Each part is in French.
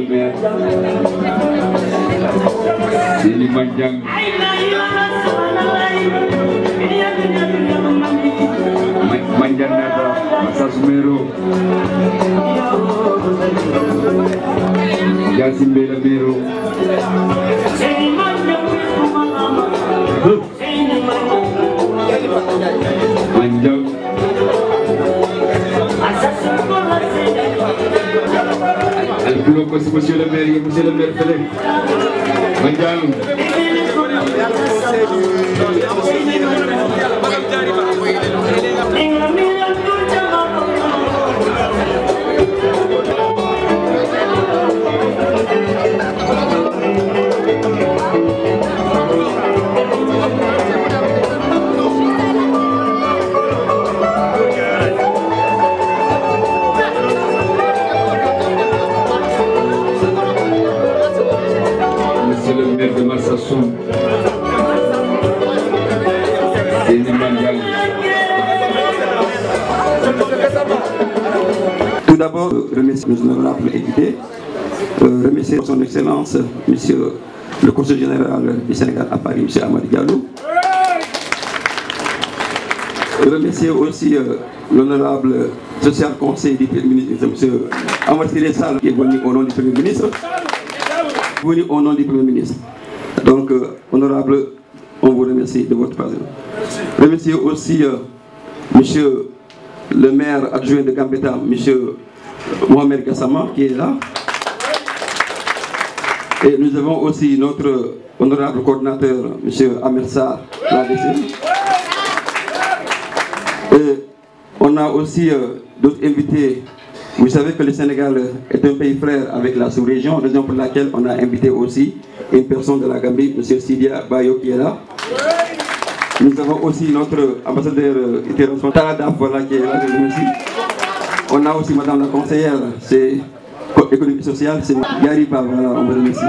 le maire. Seni Mandiang. Mandiang Nata, Masasumero. Yasimbe Lamero. Mandiang. Monsieur le maire Félix. Mandiang. De Marsassoum, Seni Mandiang. Tout d'abord, remercier nos honorables invités, remercier son Excellence, Monsieur le Conseil général du Sénégal à Paris, Monsieur Amady Diallo. Remercier aussi l'honorable social conseil du Premier ministre, Monsieur Amady Sall, qui est venu au nom du Premier ministre. Venu au nom du Premier ministre. Donc, honorable, on vous remercie de votre présence. Remercier aussi monsieur le maire adjoint de Gambetta, monsieur Mohamed Gassama, qui est là. Et nous avons aussi notre honorable coordinateur, monsieur Ahmed Sarr, et on a aussi d'autres invités. Vous savez que le Sénégal est un pays frère avec la sous-région, raison pour laquelle on a invité aussi une personne de la Gambie, M. Sidia Bayo, qui est là. Nous avons aussi notre ambassadeur international, Tarada, voilà, qui est là. On a aussi Madame la conseillère, c'est économie sociale, c'est Yariba, voilà, on vous remercie.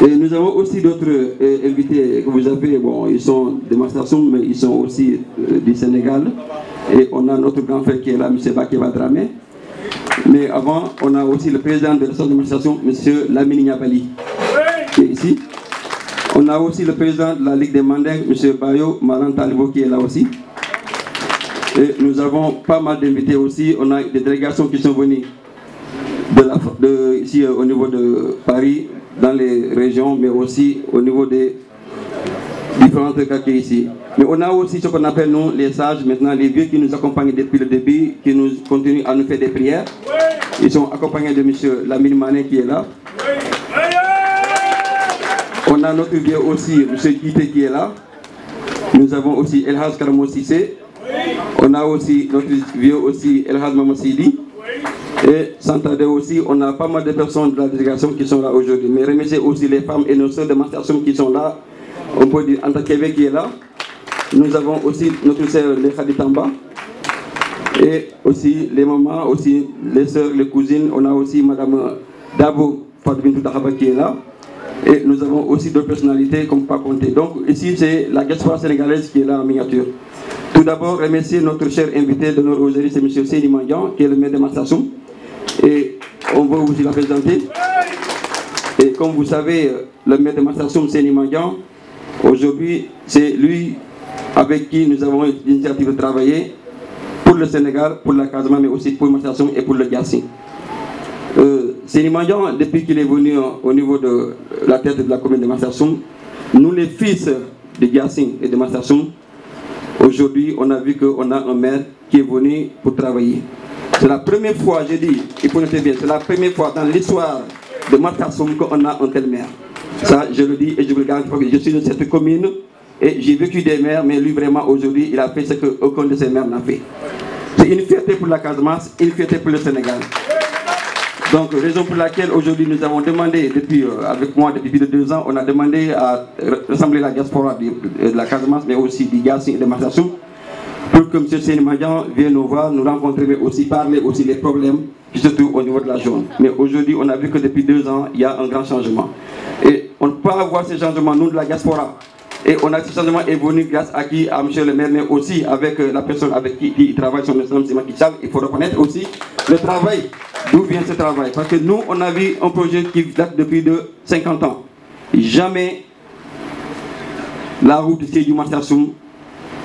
Et nous avons aussi d'autres invités que vous avez, bon, ils sont de Marsassoum, mais ils sont aussi du Sénégal. Et on a notre grand frère qui est là, M. Bakeba Dramé. Mais avant, on a aussi le président de l'association, M. Lamine Niabali, qui est ici. On a aussi le président de la Ligue des Mandingues, M. Bayo Maran Talibo, qui est là aussi. Et nous avons pas mal d'invités aussi. On a des délégations qui sont venues ici au niveau de Paris, dans les régions, mais aussi au niveau des différentes quartiers ici. Mais on a aussi ce qu'on appelle nous les sages, maintenant les vieux qui nous accompagnent depuis le début, qui nous continuent à nous faire des prières. Ils sont accompagnés de M. Lamine Mané qui est là. On a notre vieux aussi, M. Guité qui est là. Nous avons aussi Elhaz Karamo Sissé. On a aussi notre vieux aussi Elhaz Mamassidi. Et Santade aussi, on a pas mal de personnes de la délégation qui sont là aujourd'hui. Mais remercier aussi les femmes et nos soeurs de Marsassoum qui sont là. On peut dire Anta Kébé qui est là. Nous avons aussi notre sœur les Khaditamba. Et aussi les mamans, aussi les sœurs, les cousines. On a aussi Madame Dabo Fadbintou Tahaba qui est là. Et nous avons aussi d'autres personnalités comme pas compter. Donc ici c'est la diaspora sénégalaise qui est là en miniature. Tout d'abord, remercier notre cher invité de notre aujourd'hui, c'est M. Seni Mandiang, qui est le maire de Marsassoum. Et on va vous la présenter. Et comme vous savez, le maire de Marsassoum, Seni Mandiang, aujourd'hui, c'est lui avec qui nous avons l'initiative de travailler pour le Sénégal, pour la Casamance, mais aussi pour Marsassoum et pour le Diassi. Seni Mandiang, depuis qu'il est venu au niveau de la tête de la commune de Marsassoum, nous les fils de Diassi et de Marsassoum, aujourd'hui, on a vu qu'on a un maire qui est venu pour travailler. C'est la première fois, j'ai dit, il faut noter bien, c'est la première fois dans l'histoire de Marsassoum qu'on a un tel maire. Ça, je le dis et je vous le garantis parce que je suis de cette commune et j'ai vécu des maires, mais lui vraiment aujourd'hui, il a fait ce qu'aucun de ses maires n'a fait. C'est une fierté pour la Casamance, une fierté pour le Sénégal. Donc, raison pour laquelle aujourd'hui nous avons demandé, avec moi depuis plus de 2 ans, on a demandé à rassembler la diaspora de la Casamance, mais aussi du Diassi et de Marsassoum, pour que M. Seni Mandiang vienne nous voir, nous rencontrer, mais aussi parler aussi des problèmes qui se trouvent au niveau de la zone. Mais aujourd'hui, on a vu que depuis 2 ans, il y a un grand changement. Et on ne peut pas avoir ce changement, nous, de la diaspora. Et on a ce changement est venu grâce à qui, à M. le maire, mais aussi avec la personne avec qui il travaille, son excellence, c'est Macky Sall. Il faut reconnaître aussi le travail d'où vient ce travail. Parce que nous, on a vu un projet qui date depuis de 50 ans. Jamais la route de Sédhiou Marsassoum,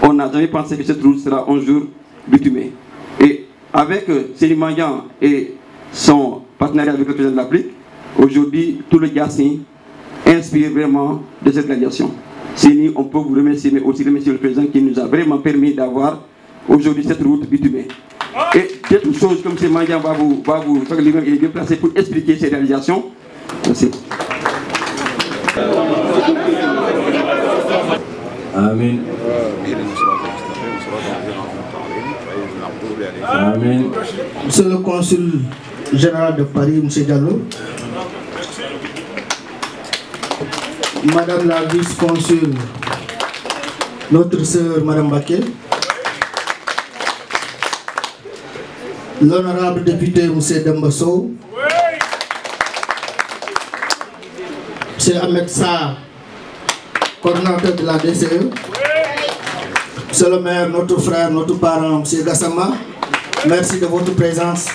on n'a jamais pensé que cette route sera un jour bitumée. Et avec Sédhiou Mandiang et son partenariat avec le président de la République, aujourd'hui, tout le Diassin inspire vraiment de cette réalisation. Séni, on peut vous remercier, mais aussi remercier le président qui nous a vraiment permis d'avoir aujourd'hui cette route bitumée. Et d'autres choses comme M. Mandiang va vous lui-même, il est bien placé pour expliquer ces réalisations. Merci. Amen. Amen. Monsieur le consul général de Paris, M. Diallo, Madame la vice-consul, notre sœur Madame Baké, l'honorable député M. Dembasso, M. Ahmed Sarr, coordinateur de la DCE, Monsieur le maire, notre frère, notre parent, M. Gassama, merci de votre présence.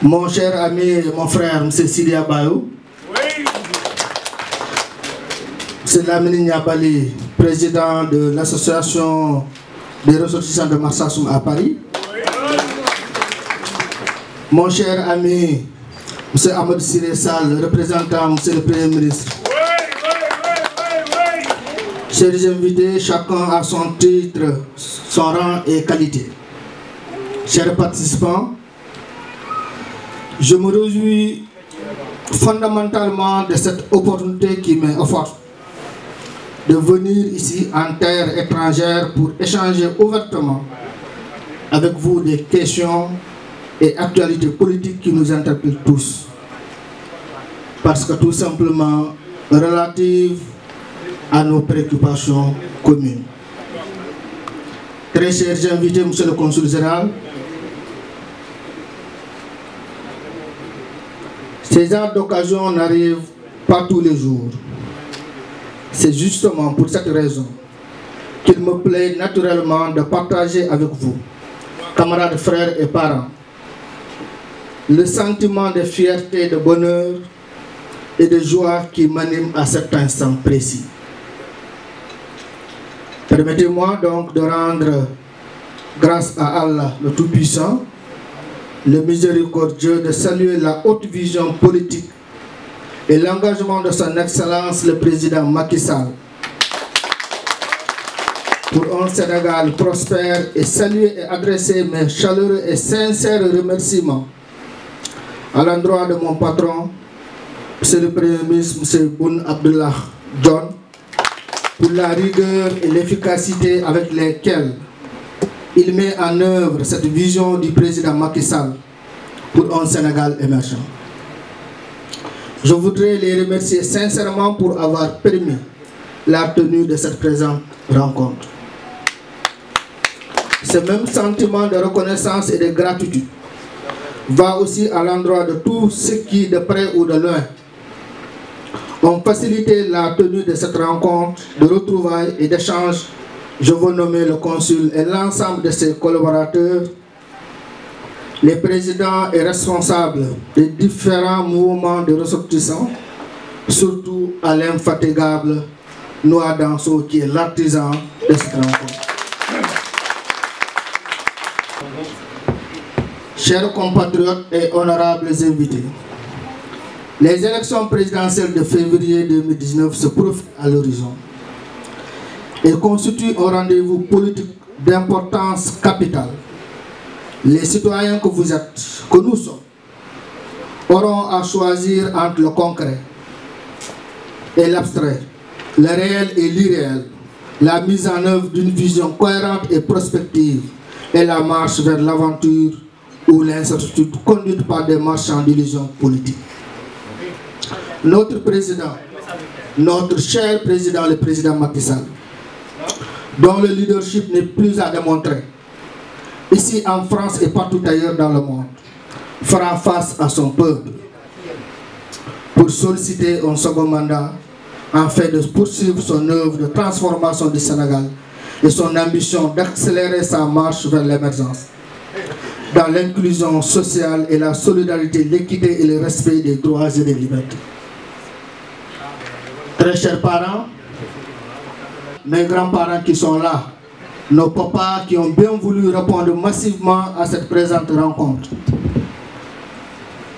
Mon cher ami et mon frère, M. Sidia Bayou, M. Lamine Niabali, président de l'association des ressortissants de Marsassoum à Paris. Mon cher ami, M. Ahmed Siré Sall, représentant M. le Premier ministre. Chers invités, chacun à son titre, son rang et qualité. Chers participants, je me réjouis fondamentalement de cette opportunité qui m'est offerte de venir ici en terre étrangère pour échanger ouvertement avec vous des questions et actualités politiques qui nous interpellent tous. Parce que tout simplement relatives à nos préoccupations communes. Très chers invités, Monsieur le consul général, ces genres d'occasions n'arrivent pas tous les jours. C'est justement pour cette raison qu'il me plaît naturellement de partager avec vous, camarades, frères et parents, le sentiment de fierté, de bonheur et de joie qui m'anime à cet instant précis. Permettez-moi donc de rendre grâce à Allah le Tout-Puissant, le miséricordieux, de saluer la haute vision politique et l'engagement de son Excellence le président Macky Sall pour un Sénégal prospère, et saluer et adresser mes chaleureux et sincères remerciements à l'endroit de mon patron, M. le Premier ministre, M. Boun Abdallah Dionne, pour la rigueur et l'efficacité avec lesquelles il met en œuvre cette vision du président Macky Sall pour un Sénégal émergent. Je voudrais les remercier sincèrement pour avoir permis la tenue de cette présente rencontre. Ce même sentiment de reconnaissance et de gratitude va aussi à l'endroit de tous ceux qui, de près ou de loin, ont facilité la tenue de cette rencontre de retrouvailles et d'échanges. Je veux nommer le consul et l'ensemble de ses collaborateurs, les présidents et responsables des différents mouvements de ressortissants, surtout à l'infatigable Noa Danso qui est l'artisan de cette rencontre. Chers compatriotes et honorables invités, les élections présidentielles de février 2019 se profilent à l'horizon et constituent un rendez-vous politique d'importance capitale. Les citoyens que vous êtes, que nous sommes, auront à choisir entre le concret et l'abstrait, le réel et l'irréel, la mise en œuvre d'une vision cohérente et prospective et la marche vers l'aventure ou l'incertitude conduite par des marchands d'illusions politiques. Notre président, notre cher président, le président Macky Sall, dont le leadership n'est plus à démontrer, ici en France et partout ailleurs dans le monde, fera face à son peuple pour solliciter un second mandat afin de poursuivre son œuvre de transformation du Sénégal et son ambition d'accélérer sa marche vers l'émergence. dans l'inclusion sociale et la solidarité, l'équité et le respect des droits et des libertés. Très chers parents, mes grands-parents qui sont là, nos papas qui ont bien voulu répondre massivement à cette présente rencontre.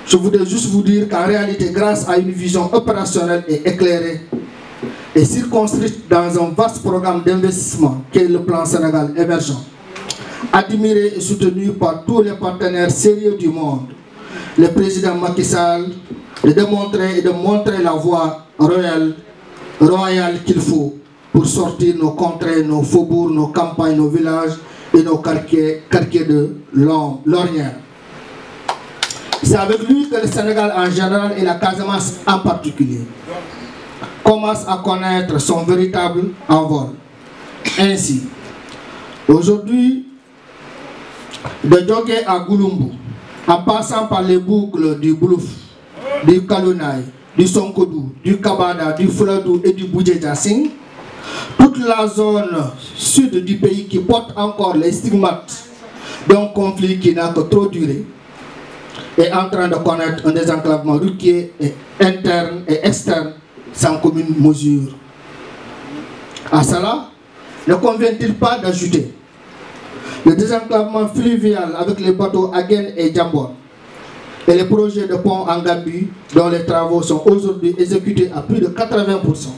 Je voudrais juste vous dire qu'en réalité, grâce à une vision opérationnelle et éclairée et circonscrite dans un vaste programme d'investissement qu'est le plan Sénégal émergent, admiré et soutenu par tous les partenaires sérieux du monde, le président Macky Sall de démontrer et de montrer la voie royale qu'il faut pour sortir nos contrées, nos faubourgs, nos campagnes, nos villages et nos quartiers de l'Orient. C'est avec lui que le Sénégal en général et la Casamance en particulier commence à connaître son véritable envol. Ainsi, aujourd'hui, de Djogé à Gouloumbou, en passant par les boucles du Boulouf, du Kalounaï, du Sonkodou, du Kabada, du Fouladou et du Boudjedjassing, toute la zone sud du pays qui porte encore les stigmates d'un conflit qui n'a que trop duré, est en train de connaître un désenclavement routier et interne et externe sans commune mesure. À cela, ne convient-il pas d'ajouter le désenclavement fluvial avec les bateaux Agen et Djambon et les projets de pont en Gambie dont les travaux sont aujourd'hui exécutés à plus de 80%.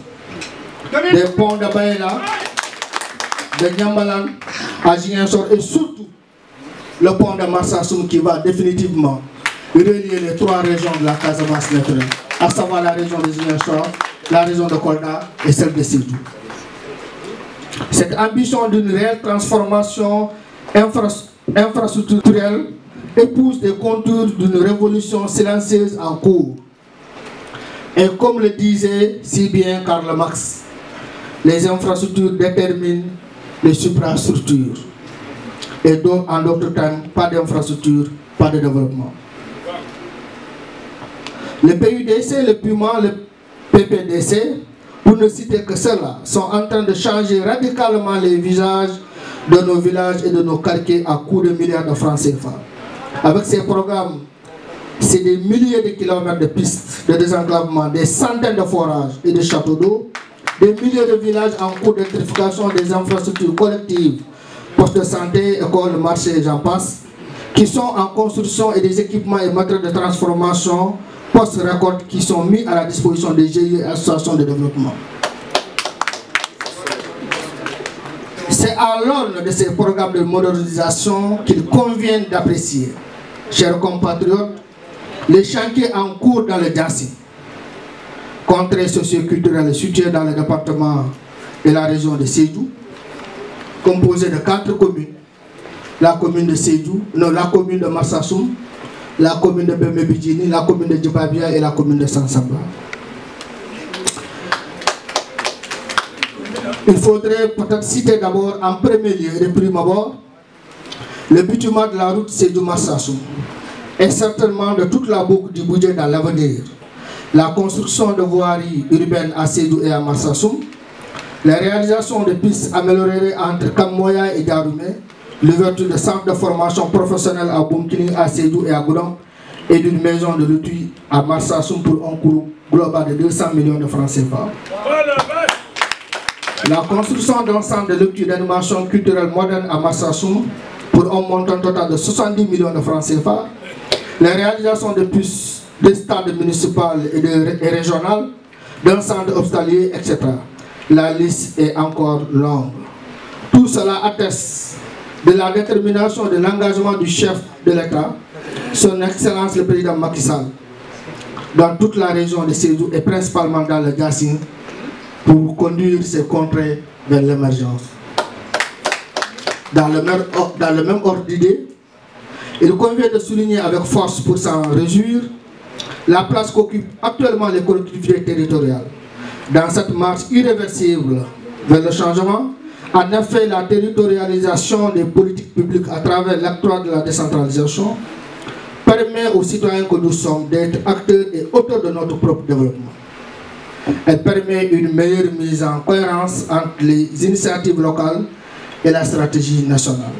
Des ponts de Baïla, de Nyambalan, à Ziguinchor et surtout le pont de Marsassoum qui va définitivement relier les trois régions de la Casamance naturelle, à savoir la région de Ziguinchor, la région de Kolda et celle de Sédhiou. Cette ambition d'une réelle transformation infrastructurelle épouse des contours d'une révolution silencieuse en cours. Et comme le disait si bien Karl Marx, les infrastructures déterminent les suprastructures. Et donc, en d'autres termes, pas d'infrastructure, pas de développement. Le PUDC, le PUMA, le PPDC, pour ne citer que cela, sont en train de changer radicalement les visages de nos villages et de nos quartiers à coups de milliards de francs CFA. Avec ces programmes, c'est des milliers de kilomètres de pistes de désenclavement, des centaines de forages et de châteaux d'eau, des milliers de villages en cours d'électrification des infrastructures collectives, postes de santé, écoles, marchés, j'en passe, qui sont en construction et des équipements et matériels de transformation post-récolte qui sont mis à la disposition des GIE et associations de développement. C'est à l'aune de ces programmes de modernisation qu'il convient d'apprécier, chers compatriotes, les chantiers en cours dans le Djassi, contrée socio-culturelle située dans le département et la région de Sédhiou, composée de 4 communes, la commune de Sédhiou, non, la commune de Marsassoum, la commune de Bemebidjini, la commune de Djibabia et la commune de Sansamba. Il faudrait peut-être citer d'abord en premier lieu et de prime abord le bitument de la route Sédhiou-Marsassoum et certainement de toute la boucle du budget dans l'avenir, la construction de voiries urbaines à Sédhiou et à Marsassoum, la réalisation de pistes améliorées entre Kammoya et Daroumé, l'ouverture de centres de formation professionnelle à Boumkini, à Sédhiou et à Goudam, et d'une maison de l'outil à Marsassoum pour un coût global de 200 millions de francs CFA. La construction d'un centre de lecture d'animation culturelle moderne à Marsassoum pour un montant total de 70 millions de francs CFA. La réalisation de plus de stades municipaux et régionaux, d'un centre hospitalier, etc. La liste est encore longue. Tout cela atteste de la détermination et de l'engagement du chef de l'État, son Excellence le Président Macky Sall, dans toute la région de Sédhiou et principalement dans le Djassi, pour conduire ces contrées vers l'émergence. Dans le même ordre d'idée, il convient de souligner avec force pour s'en réjouir la place qu'occupent actuellement les collectivités territoriales dans cette marche irréversible vers le changement. En effet, la territorialisation des politiques publiques à travers l'actoire de la décentralisation permet aux citoyens que nous sommes d'être acteurs et auteurs de notre propre développement. Elle permet une meilleure mise en cohérence entre les initiatives locales et la stratégie nationale.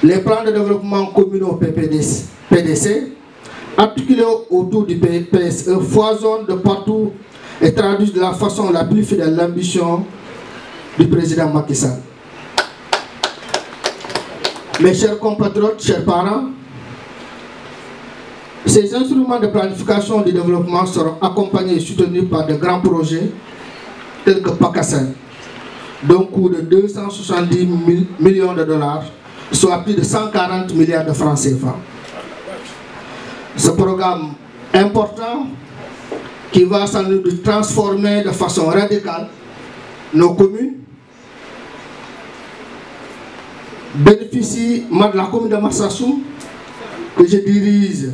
les plans de développement communaux PDC, articulés autour du PSE, foisonnent de partout et traduisent de la façon la plus fidèle l'ambition du président Macky Sall. Mes chers compatriotes, chers parents, ces instruments de planification du développement seront accompagnés et soutenus par de grands projets tels que PACASEN, d'un coût de 270 millions de dollars, soit plus de 140 milliards de francs CFA. Ce programme important qui va sans doute transformer de façon radicale nos communes bénéficie, la commune de Marsassoum, que je dirige,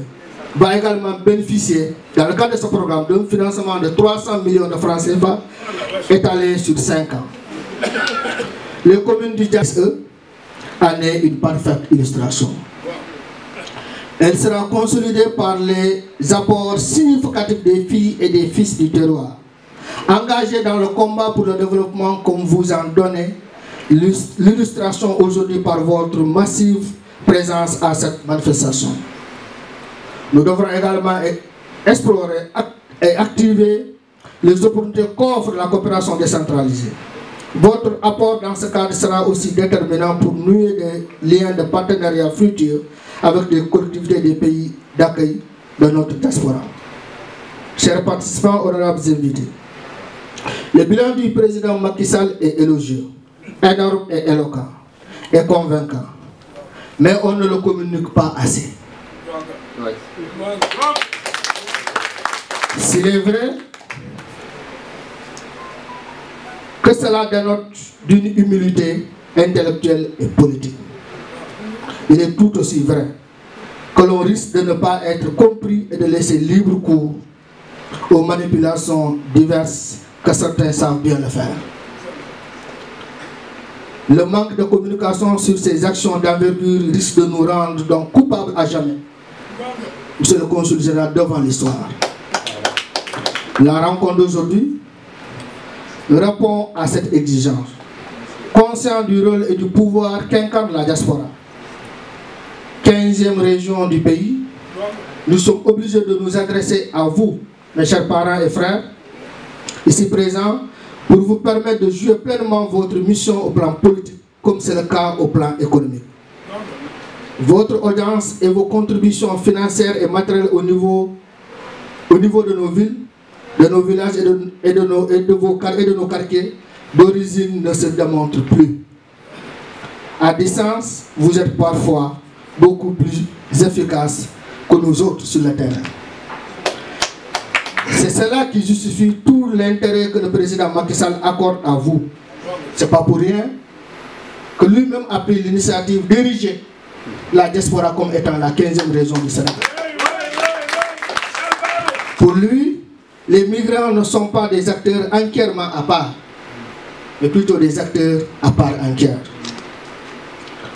va également bénéficier, dans le cadre de ce programme, d'un financement de 300 millions de francs CFA étalé sur 5 ans. Les communes du DSE en est une parfaite illustration. Elle sera consolidée par les apports significatifs des filles et des fils du terroir, engagés dans le combat pour le développement comme vous en donnez l'illustration aujourd'hui par votre massive présence à cette manifestation. Nous devrons également explorer et activer les opportunités qu'offre la coopération décentralisée. Votre apport dans ce cadre sera aussi déterminant pour nouer des liens de partenariat futurs avec les collectivités des pays d'accueil de notre diaspora. Chers participants, honorables invités, le bilan du président Macky Sall est élogieux, énorme et éloquent, et convaincant. Mais on ne le communique pas assez. S'il est vrai que cela dénote d'une humilité intellectuelle et politique, il est tout aussi vrai que l'on risque de ne pas être compris et de laisser libre cours aux manipulations diverses que certains savent bien le faire. Le manque de communication sur ces actions d'envergure risque de nous rendre donc coupables à jamais. Monsieur le consul général, devant l'histoire. La rencontre d'aujourd'hui répond à cette exigence. Conscient du rôle et du pouvoir qu'incarne la diaspora, 15e région du pays, nous sommes obligés de nous adresser à vous, mes chers parents et frères, ici présents, pour vous permettre de jouer pleinement votre mission au plan politique, comme c'est le cas au plan économique. Votre audience et vos contributions financières et matérielles au niveau de nos villes, de nos villages et de nos quartiers d'origine ne se démontrent plus. À distance, vous êtes parfois beaucoup plus efficaces que nous autres sur le terrain. C'est cela qui justifie tout l'intérêt que le président Macky Sall accorde à vous. Ce n'est pas pour rien que lui-même a pris l'initiative d'ériger la diaspora comme étant la 15e région du Sénégal. Pour lui, les migrants ne sont pas des acteurs entièrement à part, mais plutôt des acteurs à part entière.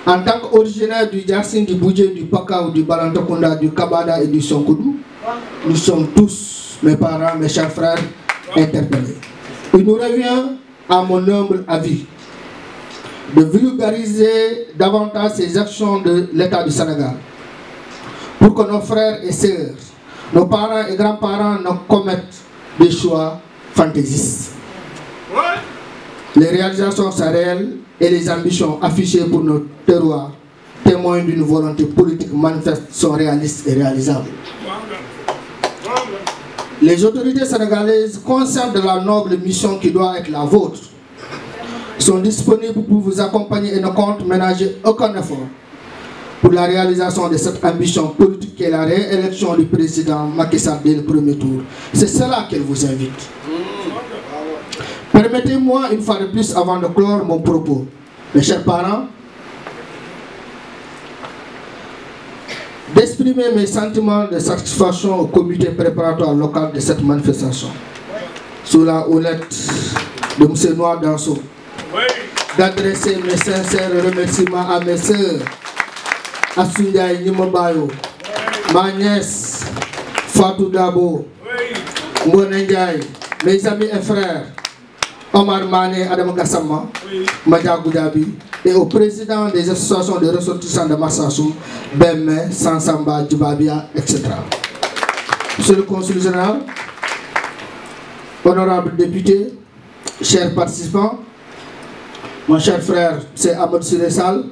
En tant qu'originaire du Djassine, du Boudjé, du Pakao, du Balantakonda, du Kabada et du Sonkoudou, nous sommes tous, mes parents, mes chers frères, interpellés. Il nous revient, à mon humble avis, de vulgariser davantage ces actions de l'État du Sénégal, pour que nos frères et sœurs, nos parents et grands-parents ne commettent des choix fantaisistes. Les réalisations sont réelles et les ambitions affichées pour nos terroirs, témoins d'une volonté politique manifeste, sont réalistes et réalisables. Les autorités sénégalaises, conscientes de la noble mission qui doit être la vôtre, sont disponibles pour vous accompagner et ne comptent ménager aucun effort pour la réalisation de cette ambition politique qui est la réélection du président Macky Sall dès le premier tour. C'est cela qu'elle vous invite. Permettez-moi une fois de plus, avant de clore mon propos, mes chers parents, d'exprimer mes sentiments de satisfaction au comité préparatoire local de cette manifestation, sous la houlette de M. Noir Danso, d'adresser mes sincères remerciements à mes sœurs, Assundiaï Nimobayo, ma nièce, Fatou Dabo, Mbonendiaï, mes amis et frères, Omar Mané Adam Gassama, Madia Goudabi, et au président des associations de ressortissants de Marsassoum, Bemme, Sansamba, Djibabia, etc. Monsieur le consul général, honorables députés, chers participants, mon cher frère, c'est Ahmed Siressal.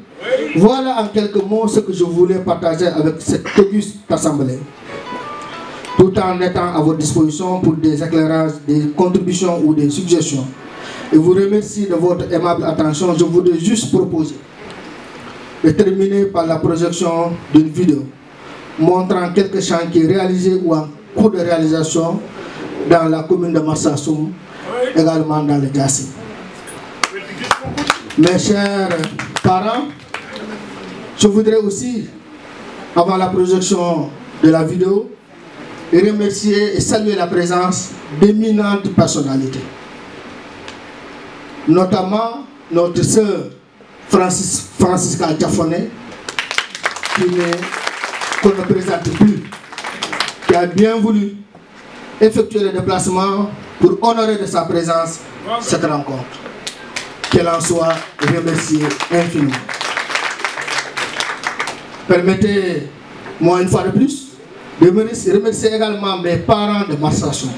Voilà en quelques mots ce que je voulais partager avec cette auguste assemblée. Tout en étant à votre disposition pour des éclairages, des contributions ou des suggestions. Et vous remercie de votre aimable attention. Je voudrais juste proposer de terminer par la projection d'une vidéo montrant quelques chantiers réalisés ou en cours de réalisation dans la commune de Marsassoum, également dans le Djassi. Mes chers parents, je voudrais aussi, avant la projection de la vidéo, remercier et saluer la présence d'éminentes personnalités. Notamment notre sœur Francisca Diafoné, qu'on ne présente plus, qui a bien voulu effectuer le déplacement pour honorer de sa présence cette rencontre. Qu'elle en soit remerciée infiniment. Permettez-moi une fois de plus de remercier également mes parents de Marsassoum,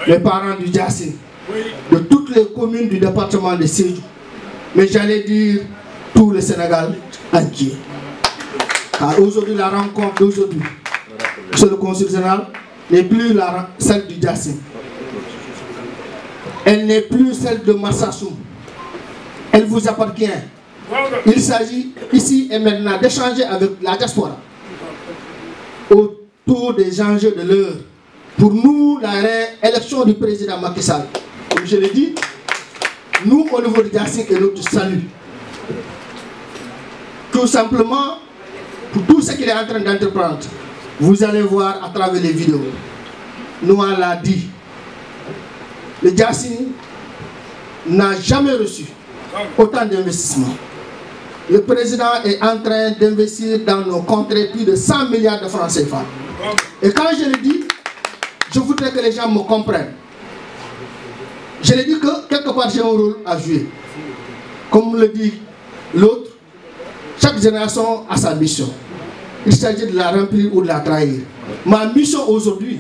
les parents du Djassi, de toutes les communes du département de Sédhiou, mais j'allais dire tout le Sénégal entier. Car aujourd'hui, la rencontre d'aujourd'hui, monsieur le consul général, n'est plus celle du Djassi. Elle n'est plus celle de Marsassoum. Elle vous appartient. Il s'agit ici et maintenant d'échanger avec la diaspora autour des enjeux de l'heure. Pour nous, la réélection du président Macky Sall, comme je l'ai dit, nous, au niveau du Djassi, et notre salut. Tout simplement, pour tout ce qu'il est en train d'entreprendre, vous allez voir à travers les vidéos. Noah l'a dit. Le Djassi n'a jamais reçu autant d'investissements. Le président est en train d'investir dans nos contrées plus de 100 milliards de francs CFA. Et quand je le dis, je voudrais que les gens me comprennent. Je le dis que quelque part j'ai un rôle à jouer. Comme le dit l'autre, chaque génération a sa mission. Il s'agit de la remplir ou de la trahir. Ma mission aujourd'hui,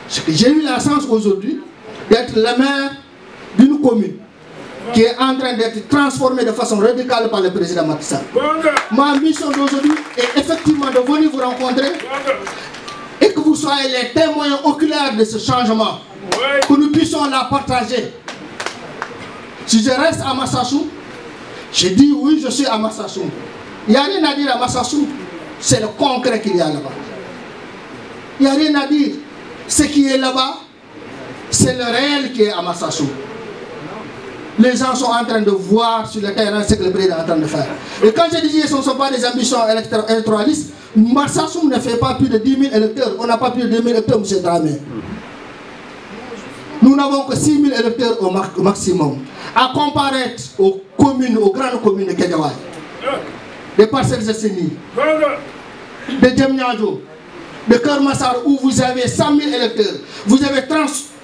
c'est que j'ai eu la chance aujourd'hui d'être le maire d'une commune qui est en train d'être transformée de façon radicale par le président Macky Sall. Ma mission d'aujourd'hui est effectivement de venir vous rencontrer et que vous soyez les témoins oculaires de ce changement, que nous puissions la partager. Si je reste à Marsassoum, je dis oui, je suis à Marsassoum. Il n'y a rien à dire à Marsassoum, c'est le concret qu'il y a là-bas. Il n'y a rien à dire. Ce qui est là-bas, c'est le réel qui est à Marsassoum. Les gens sont en train de voir sur le terrain ce que le président est en train de faire. Et quand je dis que ce ne sont pas des ambitions électoralistes, Marsassoum ne fait pas plus de 10 000 électeurs. On n'a pas plus de 2 000 électeurs, M. Dramé. Nous n'avons que 6 000 électeurs au maximum. À comparer aux communes, aux grandes communes de Kédiawaye, des Parcelles Assainies, de Djemnyadjo, de Kermassar, où vous avez 100 000 électeurs, vous avez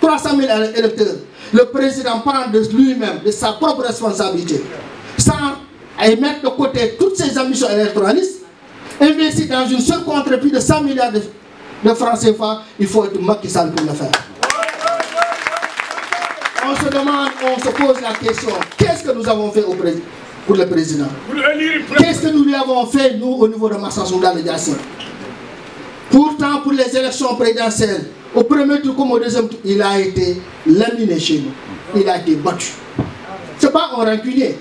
300 000 électeurs. Le président prend de lui-même, de sa propre responsabilité, sans mettre de côté toutes ses ambitions électoralistes, investir dans une seule contrée plus de 100 milliards de francs CFA, il faut être Macky Sall pour le faire. On se demande, on se pose la question, qu'est-ce que nous avons fait pour le président? Qu'est-ce que nous lui avons fait, nous, au niveau de Marsassoum dans le Djassi? Pourtant, pour les élections présidentielles, au premier tour comme au deuxième tour, il a été laminé chez nous. Il a été battu. Ce n'est pas un rancunier.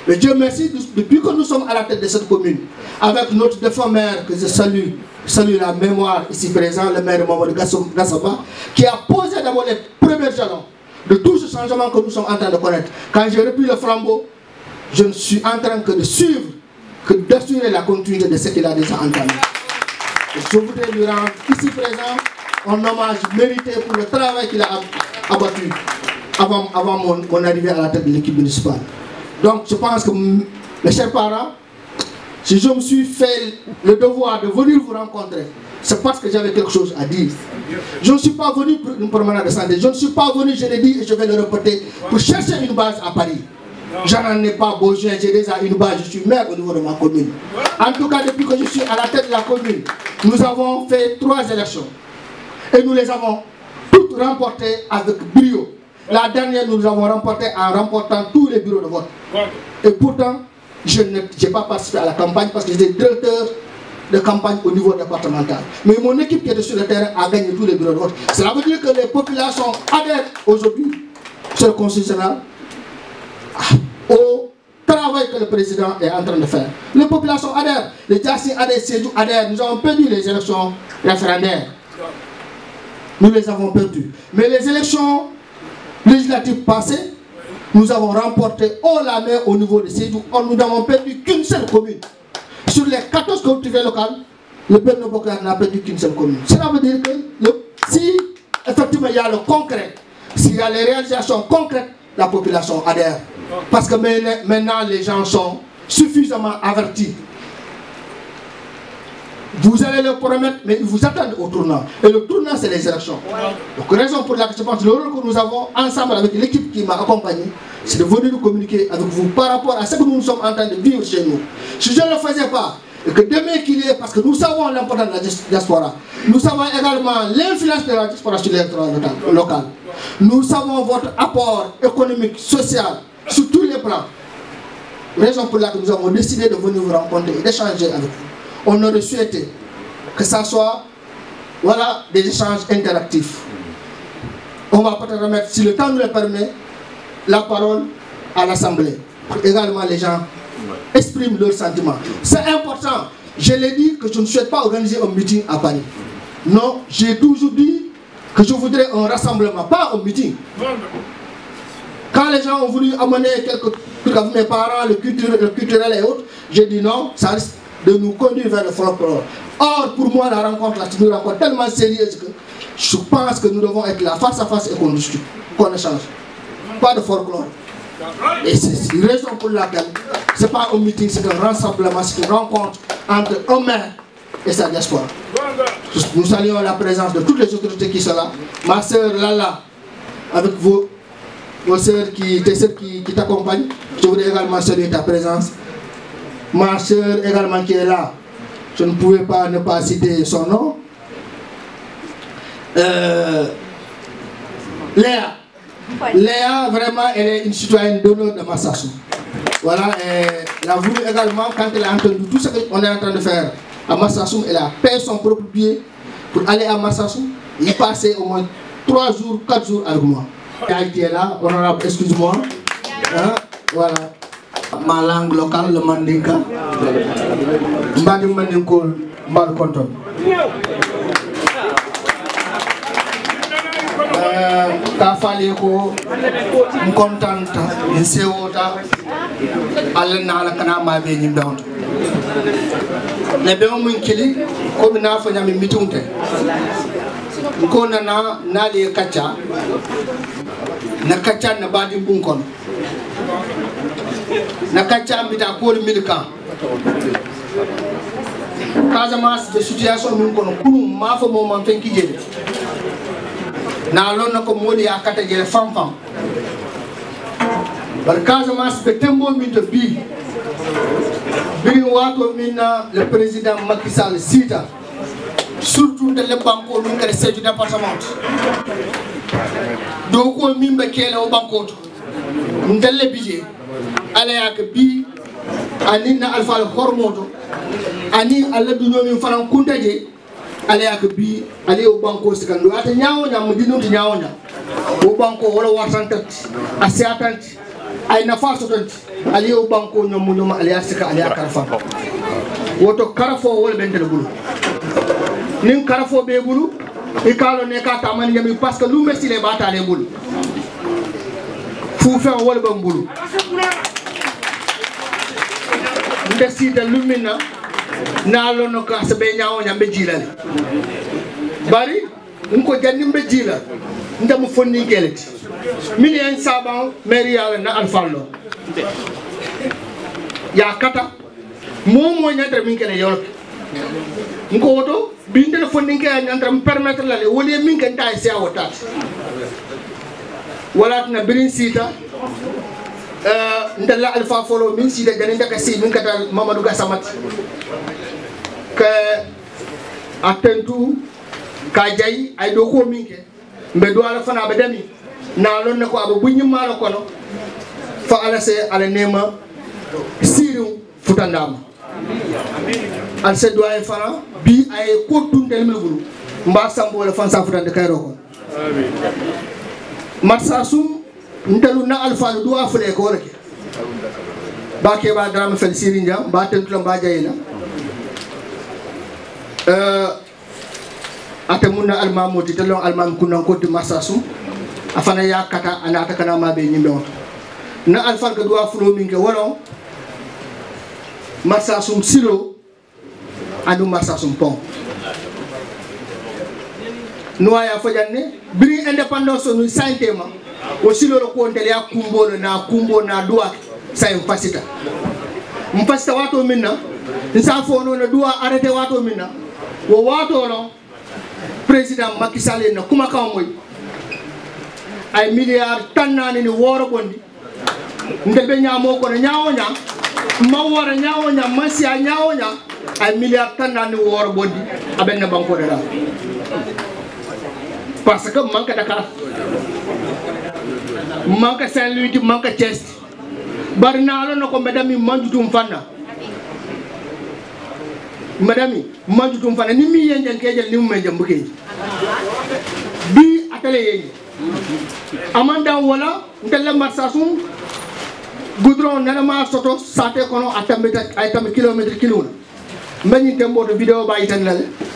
Mais Dieu merci, depuis que nous sommes à la tête de cette commune, avec notre défunt maire, que je salue la mémoire ici présent, le maire Mamadou Gassaba, qui a posé d'abord les premiers jalons de tout ce changement que nous sommes en train de connaître. Quand j'ai repris le flambeau, je ne suis en train que de suivre, que d'assurer la continuité de ce qu'il a déjà entamé. Je voudrais lui rendre ici présent un hommage mérité pour le travail qu'il a abattu avant mon arrivée à la tête de l'équipe municipale. Donc je pense que mes chers parents, si je me suis fait le devoir de venir vous rencontrer, c'est parce que j'avais quelque chose à dire. Je ne suis pas venu pour une promenade de santé. Je ne suis pas venu, je l'ai dit et je vais le répéter, pour chercher une base à Paris. J'en ai pas besoin, j'ai déjà une base, je suis maire au niveau de ma commune. En tout cas, depuis que je suis à la tête de la commune, nous avons fait 3 élections. Et nous les avons toutes remportées avec brio. La dernière, nous les avons remportées en remportant tous les bureaux de vote. Et pourtant, je n'ai pas participé à la campagne parce que j'étais directeur de campagne au niveau départemental. Mais mon équipe qui était sur le terrain a gagné tous les bureaux de vote. Cela veut dire que les populations adhèrent aujourd'hui sur le constitutionnel au travail que le président est en train de faire. Les populations adhèrent, les Djassi adhèrent, Sédhiou adhèrent. Nous avons perdu les élections référendaires. Nous les avons perdues. Mais les élections législatives passées, nous avons remporté haut la main au niveau de Sédhiou. Nous n'avons perdu qu'une seule commune. Sur les 14 collectivités locales, le Benno Bokk Yaakaar n'a perdu qu'une seule commune. Cela veut dire que si effectivement il y a le concret, s'il y a les réalisations concrètes, la population adhère. Parce que maintenant les gens sont suffisamment avertis. Vous allez le promettre, mais ils vous attendent au tournant. Et le tournant, c'est les élections. Donc, raison pour laquelle je pense que le rôle que nous avons ensemble avec l'équipe qui m'a accompagné, c'est de venir nous communiquer avec vous par rapport à ce que nous sommes en train de vivre chez nous. Si je ne le faisais pas, et que demain qu'il y ait, parce que nous savons l'importance de la diaspora, nous savons également l'influence de la diaspora sur l'électorat local. Nous savons votre apport économique, social, sur tous les plans. Raison pour laquelle nous avons décidé de venir vous rencontrer et d'échanger avec vous. On aurait souhaité que ça soit des échanges interactifs. On va peut-être remettre, si le temps nous le permet, la parole à l'Assemblée. Également, les gens expriment leurs sentiments. C'est important. Je l'ai dit que je ne souhaite pas organiser un meeting à Paris. Non, j'ai toujours dit que je voudrais un rassemblement, pas un meeting. Quand les gens ont voulu amener quelques trucs avec mes parents, le culturel et autres, j'ai dit non, ça risque de nous conduire vers le folklore. Or, pour moi, la rencontre là, c'est une rencontre tellement sérieuse que je pense que nous devons être là face à face et qu'on discute, qu'on échange. Pas de folklore. Et c'est une raison pour laquelle ce n'est pas un meeting, c'est un rassemblement, c'est une rencontre entre un maire et sa diaspora. Nous saluons la présence de toutes les autorités qui sont là. Ma soeur Lala, avec vos soeurs qui t'accompagnent, je voudrais également saluer ta présence. Ma soeur également qui est là, je ne pouvais pas ne pas citer son nom. Léa. Léa, vraiment, elle est une citoyenne d'honneur de Massasou. Voilà, elle a voulu également, quand elle a entendu tout ce qu'on est en train de faire à Massasou, elle a payé son propre billet pour aller à Massasou et passer au moins 3 jours, 4 jours avec moi. Elle qui est là, honorable, excuse-moi. Hein, voilà. Ma langue locale, le Mandinka. Mbadi Mandinko, Mbadi Konton. Ka fali ko contente en sewota alla na ala kana ma be nyim dawto ne be mun kili ko bina fa nyami mitunte ko na li kacca na kacca na badi bunkon na kacca mbita ko milika Casamance de situation min kono kunu ma fa mo man fenki jede na lonna ko modi akata jele fam bar Casamance be tembo min to bi wato min le président Macky Sall sita surtout de le banko min kare Sédhiou département do ko min be kele o banko to ndelle bije ala yak bi ani na alfa al hormoto ani alla du ñomi fanan kuntaje ala yak bi ali o banko sikando ata nyaawo nyam dinunti nyaawo nyam o banko wala wartantat asiatanti ay nafa sotanti ali o banko ñom ali asika ali akarfa woto karafo wala bendel bulu nin karafo be bulu e kalo ne ka tamani yami parce que lu messi le batale bulu fu fe wala bam bulu ndesi de lumina na lono ka se be nyaawo nyambe jilale bari nko janni be jila ndam fonni keleti min en saban mairie ala na alfallo ya kata momo nyata min kele yol nko woto bi téléphone ni kay andra me permettre la le woli min kan tay ci awotat wala na birin sita ndalla alfa folo min sita ganin daga si min kata Mamadou Gassamat ka atentu ka jay ay do ko min ke mbe do ala fana be demi na lon ne ko aba bunyi mala kono fa ala se ala nema siru futandama al se doy fana bi ay ko dundel mel bulu mba sambo wala fan sa futande kayro ko amin matsa sum ndelu na alfa do afle ko wala ke ba ke ba drama fel sirinja ba tentu mba jayina ate munna almamoti telon almam kunan ko di matsa sum afana yakata anata kana ma be nyimbe on na alfa ko do aflo minke wala matsa sum silo adu matsa sum pont noya fajanne biri indépendance nu santema o silo ko ndele ya kumbolo na kumbo na dua say mpasita wato minna nsa fono na dua arrêté wato minna wo wato no président Macky Sall na kuma ka moy ay milliard tanani ni woro bondi ndebe nyamo ko nyaawo nya ma wora nyaawo nya masia nyaawo nya ay milliard tanani woro bondi abenna banko dara parce que manque Dakar manque Saint-Louis manque Thiès bari na lo ko madame manjutum fanna madame manjutum fanna ni mi yenjen kejel ni mu menjam bukeji bi atale yeyi amanda wala ndella marsasum goudron nana ma soto sate kono atambeta ay tam kilomètre kilona mbani tembo de vidéo ba itan la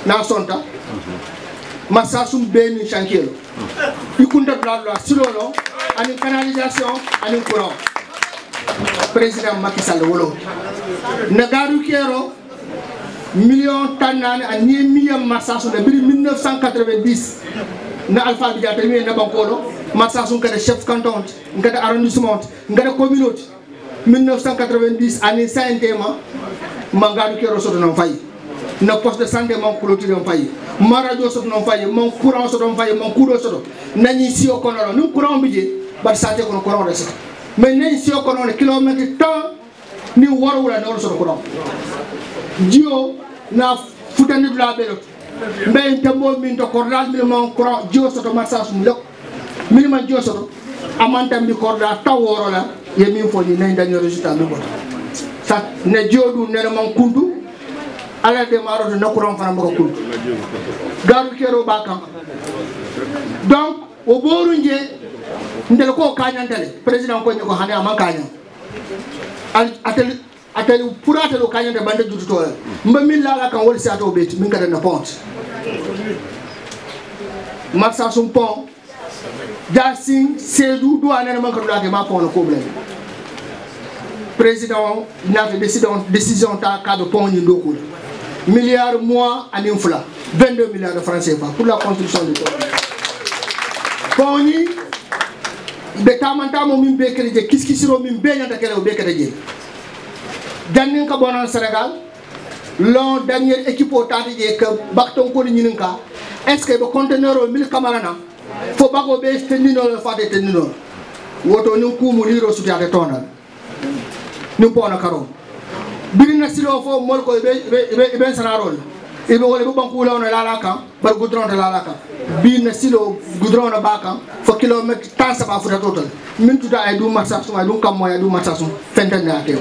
na sonta marsasum beni chantier ikunda blalo silolo ani canalisation ani courant président Macky Sall wolo nagaru kero million tanane ani million marsasum de 1990 na alpha bi jata mi na bankolo marsasum kada chef canton ngada arrondissement ngada communauté 1990 ani saintema mangaru kero soto non fay na poste de santé mon clôture on fay maradio soto non fay mon courant soto non fay mon courant soto nani si o kono no courant bije bar santé kono courant de ça mais nani si o kono ne kilomètre temps ni woro wala no soto courant dio na futani la belot mbey tembo min to cordal mi mon courant dio soto massage mu lok minimum dio soto amanta mi corda taw woro la ye min fo ni nay daño résultat mi bot sa ne diodu ne mon kundu ala de maro de nakuram fana mbako kul garu kero bakam donc o boru nje ndel ko kañantale président ko ko hande am kañan atel pour atel kañante bande jututo mba min la kan wol sato beti min kada na pont marsa sum pont jasin sedou do anene man ko dulate ma pont ko blé président n'a fait décision ta cadre pont ni ndokul milliards mois à l'infla 22 milliards de francs CFA pour la construction du pont poni be tamanta mo min be kele je kiskisiro min be nyanta kele o be kele je jannin ka bonan Sénégal long dernière équipe o tati je que bakton ko ni ninka est-ce que be conteneur o 1000 camarana fo bago be tenino le fate tenino woto ni kumu liro sutiate tonal ni pona karo birina silo fo mol ko be sanarol ibe wala bu banku la on la la kan bar goudron de la la kan birina silo goudron na baka fo kilomètre tan sa ba fu total min tuta ay du marsa suma du kam moya du marsa sum fentana te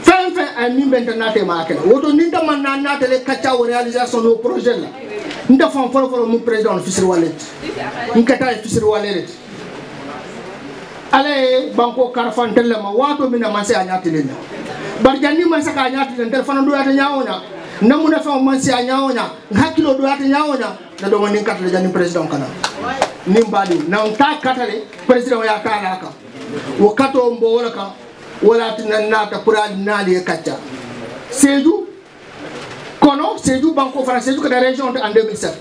fen ay min bentana te ma ken woto ninta man na na tele kacha réalisation do projet la nda fon folo mu président officiel wallet nkata officiel wallet ale banko karfan telema wato mina manse anyati lena barjani manse ka anyati lena telefona do yata nyawonya namuna fa manse anyawonya hakilo do yata nyawonya da do manin katale jani president kana nimbadi na ta katale president ya kala ka wakato mbo wala ka wala tinanata purali nali kacha Sédhiou kono Sédhiou banko français Sédhiou que la région en 2007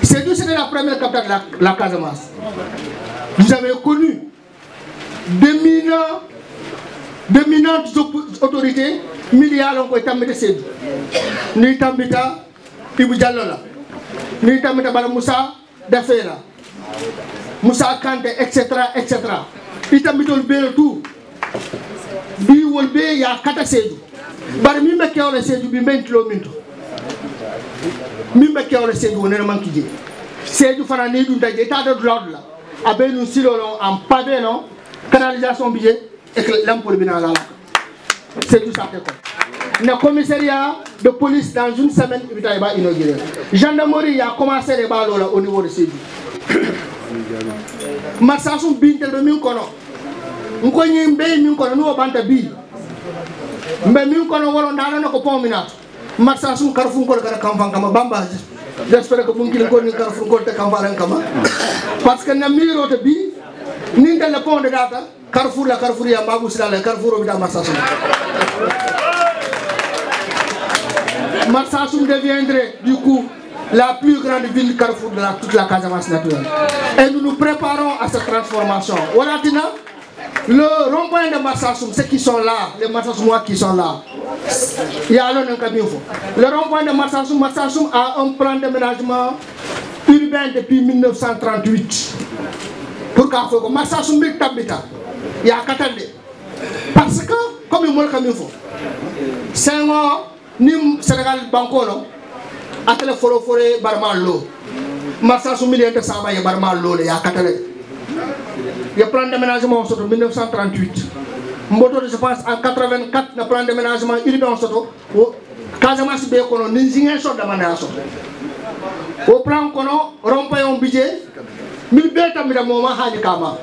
Sédhiou c'était la première capitale de la Casamance. Vous avez connu d'éminentes autorités milliards ko tambe Sédhiou ni tambita Ibou Diallo la ni tambita Bala Moussa Dafé la Moussa Kanté etc itambitol be tout bi wol be ya kata Sédhiou bar mi me kewle Sédhiou bi 20 km mi me kewle Sédhiou ne manki je Sédhiou fana ni dun daje ta do l'ordre la abe nous silolon en pavé non canalisation budget et que l'ampoule bina la c'est tout ça quoi. Le commissariat de police dans une semaine il va inaugurer. Gendarmerie a commencé les balles au niveau de Sédhiou. Marsasum bintel be min kono. Nko nyi mbe min kono no banta bi. Mbe min kono wolo ndana no ko pominat. Marsasum karfun ko kala kamfan kama bamba. J'espère que vous ne connaissez pas le Carrefour. Parce que na miro te bi ni le pont de data Carrefour la Carrefour ya Mabou Sila le Carrefour de Marsassoum. Marsassoum deviendrait du coup la plus grande ville Carrefour de toute la Casamance naturelle. Et nous nous préparons à cette transformation. Voilà, le rond-point de Marsassoum, ceux qui sont là, les Marsassoumois qui sont là, il y a un camion. Le rond-point de Marsassoum, Marsassoum a un plan d'aménagement urbain depuis 1938. Pourquoi faut que Marsassoum est habitat? Il y a 4 ans. Parce que, comme il y a un 5 ans, nous, Sénégal, Bankolo, à la forêt, Barman l'eau. Marsassoum, il y a un Samba, il y a Barman l'eau, il y a 4 ans. Il y a un plan d'aménagement en 1938. Je pense en 84, le plan d'aménagement urbain en Soto, Casamance Békono, Ninzingen sort d'aménagement. Au plan qu'on a rempli un budget, 1000 bêtes à moment Hanikama.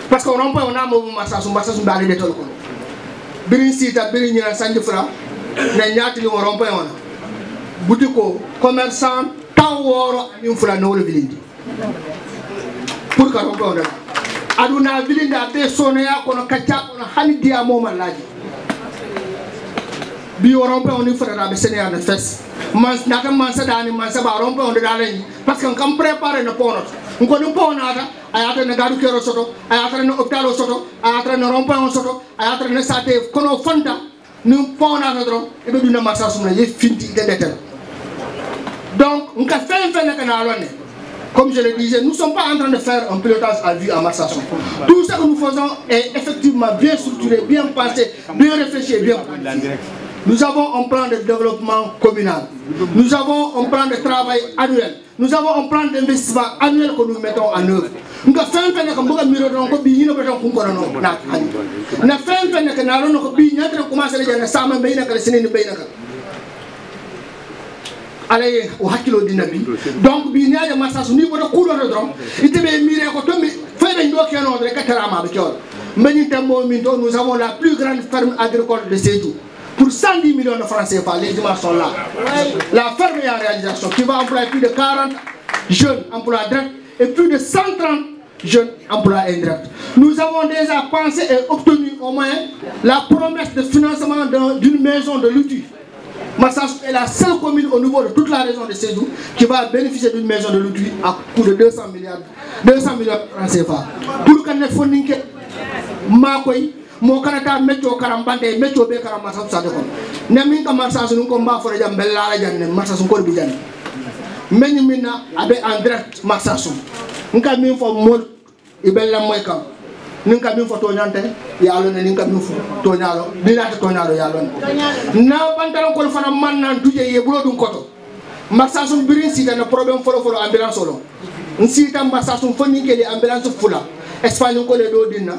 Parce qu'on remplit un amour Marsassoum, Marsassoum Bali de Tolko. Birin Sita, Birin Yan Sandifra, Nanyati, on remplit un. Boutico, commerçant, tant ou une fois no le vilindi. Pour qu'on remplit un. Aduna vilinda te sonea kono kacha kono hani dia moma laji bi rompe on ifra be Sénégal de fess man naka man sa dani man sa ba rompe on dalani parce que kam préparer na pono ko dum ponata ayata na gadu kero soto ayata na hôpital soto ayata na rompe on soto ayata na sate kono fanta nu ponata dro e be duna Marsassoum na ye finti de detel donc on ka fait na kana alone. Comme je le disais, nous ne sommes pas en train de faire un pilotage à vue à Marsassoum. Tout ce que nous faisons est effectivement bien structuré, bien pensé, bien réfléchi et bien planifié. Nous avons un plan de développement communal. Nous avons un plan de travail annuel. Nous avons un plan d'investissement annuel que nous mettons en œuvre. Nous avons fait un peu de miro donc bi ñu beton ko ngono na hani. Na fait un peu que na ron ko bi ñatra commencer na sama be na ka seneni be na ka. Allez au hakilo dinabi donc bi ñaaje Marsassoum ni bodo kudo do drom itebe miré ko tombi fay nañ do keno rek katarama be ciol mbagni tembo min do nous avons la plus grande ferme agricole de Sédhiou pour 110 millions de francs CFA. Les images sont là. La ferme est en réalisation qui va employer plus de 40 jeunes emplois directs et plus de 130 jeunes emplois indirects. Nous avons déjà pensé et obtenu au moins la promesse de financement d'une maison de l'outil. Marsassoum est la seule commune au niveau de toute la région de Sédhiou qui va bénéficier d'une maison de l'outil à coût de 200 millions de francs CFA. Pour que nous fassions Makoy, mon canata météo carambante, météo bé caramassa ça de kon. Nemi ka Marsassoum ko mba fo jam bella la janne Marsassoum ko bi janne. Meni mina abe en direct Marsassoum. Nka min fo mol ibella moy kam. Ninka min fo toñante yalo ne ninka min fo toñalo dinata toñalo yalo na bantaron ko fana man nan duje ye bulo dum koto Marsassoum birin sita na problème folo ambulance solo nsita Marsassoum foni ke ambulance fula Espagne ko le do dinna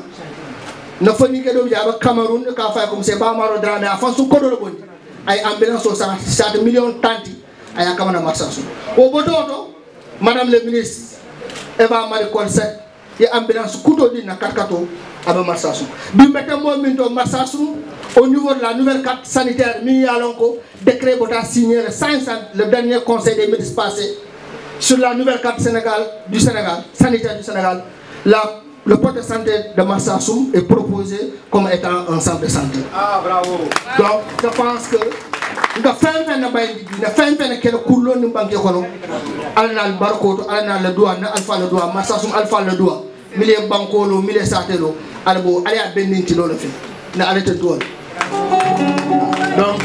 na foni ke do jaba Cameroun ka fa comme c'est ba maro drame afan su ko do bondi ay ambulance so sa 7 millions tanti ay akamana Marsassoum o bodoto madame le ministre Eva Marie Colset et ambulance couteau d'une Karkato à Marsassoum. Marsassoum au niveau de la nouvelle carte sanitaire, décret Bota signé le dernier conseil des ministres passé sur la nouvelle carte sanitaire du Sénégal. Le poste de santé de Marsassoum est proposé comme étant un centre de santé. Ah, bravo! Donc, je pense que nga fen na bay na fen ke ko lo ni banke kono alna al barkoto alna le doa na alfa le doa Marsassoum alfa le doa mile bankolo mile satelo albo ali a benninti lo fi na alete doa Donc,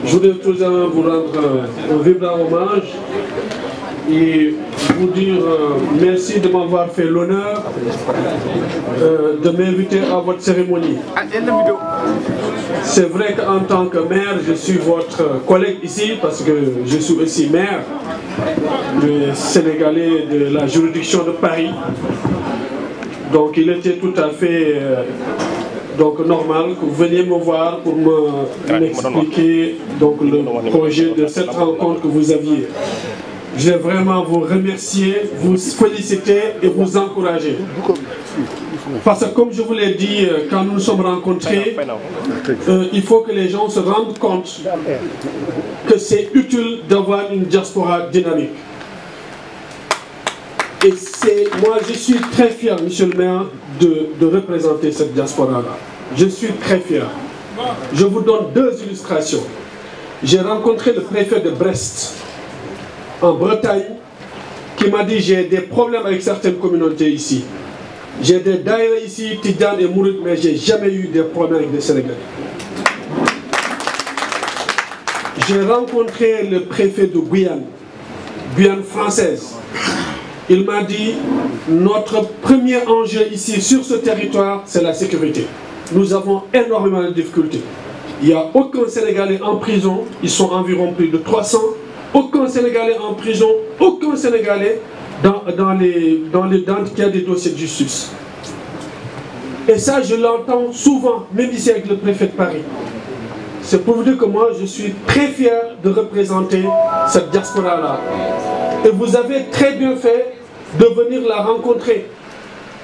je voudrais tout d'abord vous rendre un vibrant hommage et vous dire merci de m'avoir fait l'honneur de m'inviter à votre cérémonie. C'est vrai qu'en tant que maire, je suis votre collègue ici parce que je suis aussi maire de Sénégalais de la juridiction de Paris. Donc il était tout à fait normal que vous veniez me voir pour m'expliquer le projet de cette rencontre que vous aviez. Je vais vraiment vous remercier, vous féliciter et vous encourager. Parce que comme je vous l'ai dit quand nous nous sommes rencontrés, il faut que les gens se rendent compte que c'est utile d'avoir une diaspora dynamique. Et moi je suis très fier, monsieur le maire, de représenter cette diaspora-là. Je suis très fier. Je vous donne deux illustrations. J'ai rencontré le préfet de Brest, en Bretagne, qui m'a dit j'ai des problèmes avec certaines communautés ici. J'ai des daïras ici, Tidjane et Mouride, mais j'ai jamais eu des problèmes avec des Sénégalais. J'ai rencontré le préfet de Guyane, Guyane française. Il m'a dit, notre premier enjeu ici sur ce territoire, c'est la sécurité. Nous avons énormément de difficultés. Il n'y a aucun Sénégalais en prison, ils sont environ plus de 300. Aucun Sénégalais en prison, aucun Sénégalais qui a des dossiers de justice. Et ça, je l'entends souvent, même ici avec le préfet de Paris. C'est pour vous dire que moi, je suis très fier de représenter cette diaspora-là. Et vous avez très bien fait de venir la rencontrer.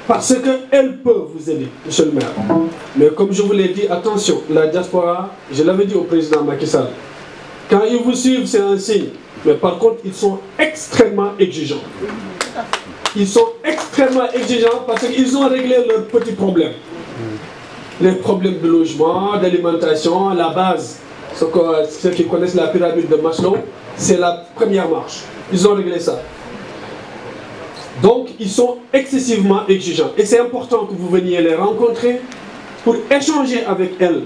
Parce qu'elle peut vous aider, monsieur le maire. Mais comme je vous l'ai dit, attention, la diaspora, je l'avais dit au président Macky Sall, quand ils vous suivent, c'est un signe. Mais par contre, ils sont extrêmement exigeants. Ils sont extrêmement exigeants parce qu'ils ont réglé leurs petits problèmes. Les problèmes de logement, d'alimentation, la base. Ceux qui connaissent la pyramide de Maslow, c'est la première marche. Ils ont réglé ça. Donc, ils sont excessivement exigeants. Et c'est important que vous veniez les rencontrer pour échanger avec elles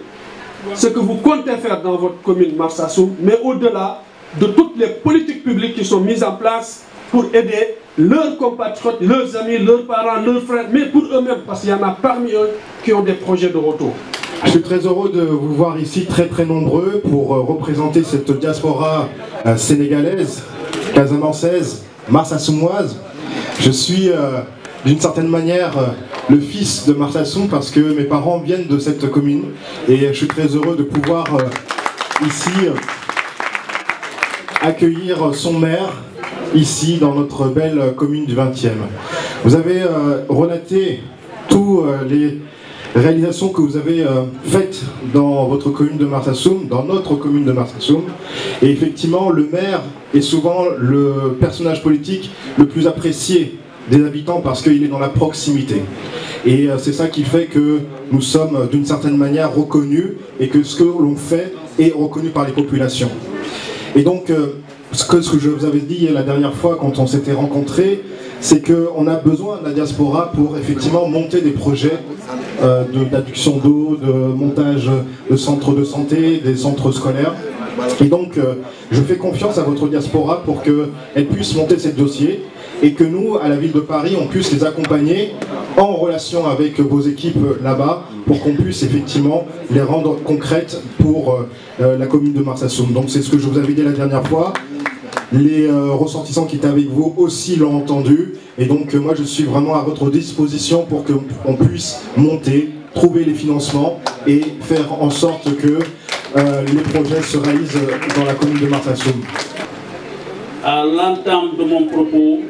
ce que vous comptez faire dans votre commune Marsassoum, mais au-delà de toutes les politiques publiques qui sont mises en place pour aider leurs compatriotes, leurs amis, leurs parents, leurs frères, mais pour eux-mêmes, parce qu'il y en a parmi eux qui ont des projets de retour. Je suis très heureux de vous voir ici très nombreux pour représenter cette diaspora sénégalaise, casamançaise, marsassoumoise. Je suis d'une certaine manière le fils de Marsassoum parce que mes parents viennent de cette commune et je suis très heureux de pouvoir ici accueillir son maire ici dans notre belle commune du 20e. Vous avez relaté toutes les réalisations que vous avez faites dans votre commune de Marsassoum, dans notre commune de Marsassoum. Et effectivement, le maire est souvent le personnage politique le plus apprécié des habitants parce qu'il est dans la proximité. Et c'est ça qui fait que nous sommes d'une certaine manière reconnus et que ce que l'on fait est reconnu par les populations. Et donc, ce que je vous avais dit la dernière fois quand on s'était rencontrés, c'est qu'on a besoin de la diaspora pour effectivement monter des projets d'adduction d'eau, de montage de centres de santé, des centres scolaires. Et donc, je fais confiance à votre diaspora pour qu'elle puisse monter ces dossiers et que nous, à la ville de Paris, on puisse les accompagner en relation avec vos équipes là-bas pour qu'on puisse effectivement les rendre concrètes pour la commune de Marsassoum. Donc c'est ce que je vous avais dit la dernière fois. Les ressortissants qui étaient avec vous aussi l'ont entendu. Et donc moi je suis vraiment à votre disposition pour qu'on puisse monter, trouver les financements et faire en sorte que les projets se réalisent dans la commune de Marsassoum. À l'entame de mon propos,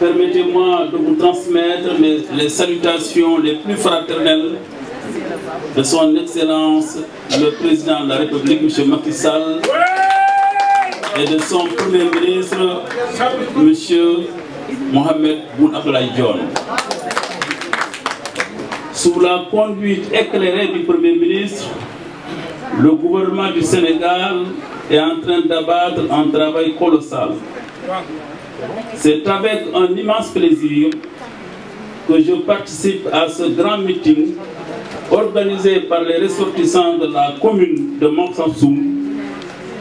permettez-moi de vous transmettre les salutations les plus fraternelles de son Excellence le Président de la République, M. Macky Sall, et de son Premier ministre, M. Mohamed Boun Abdallah Dionne. Sous la conduite éclairée du Premier ministre, le gouvernement du Sénégal est en train d'abattre un travail colossal. C'est avec un immense plaisir que je participe à ce grand meeting organisé par les ressortissants de la commune de Mansassoum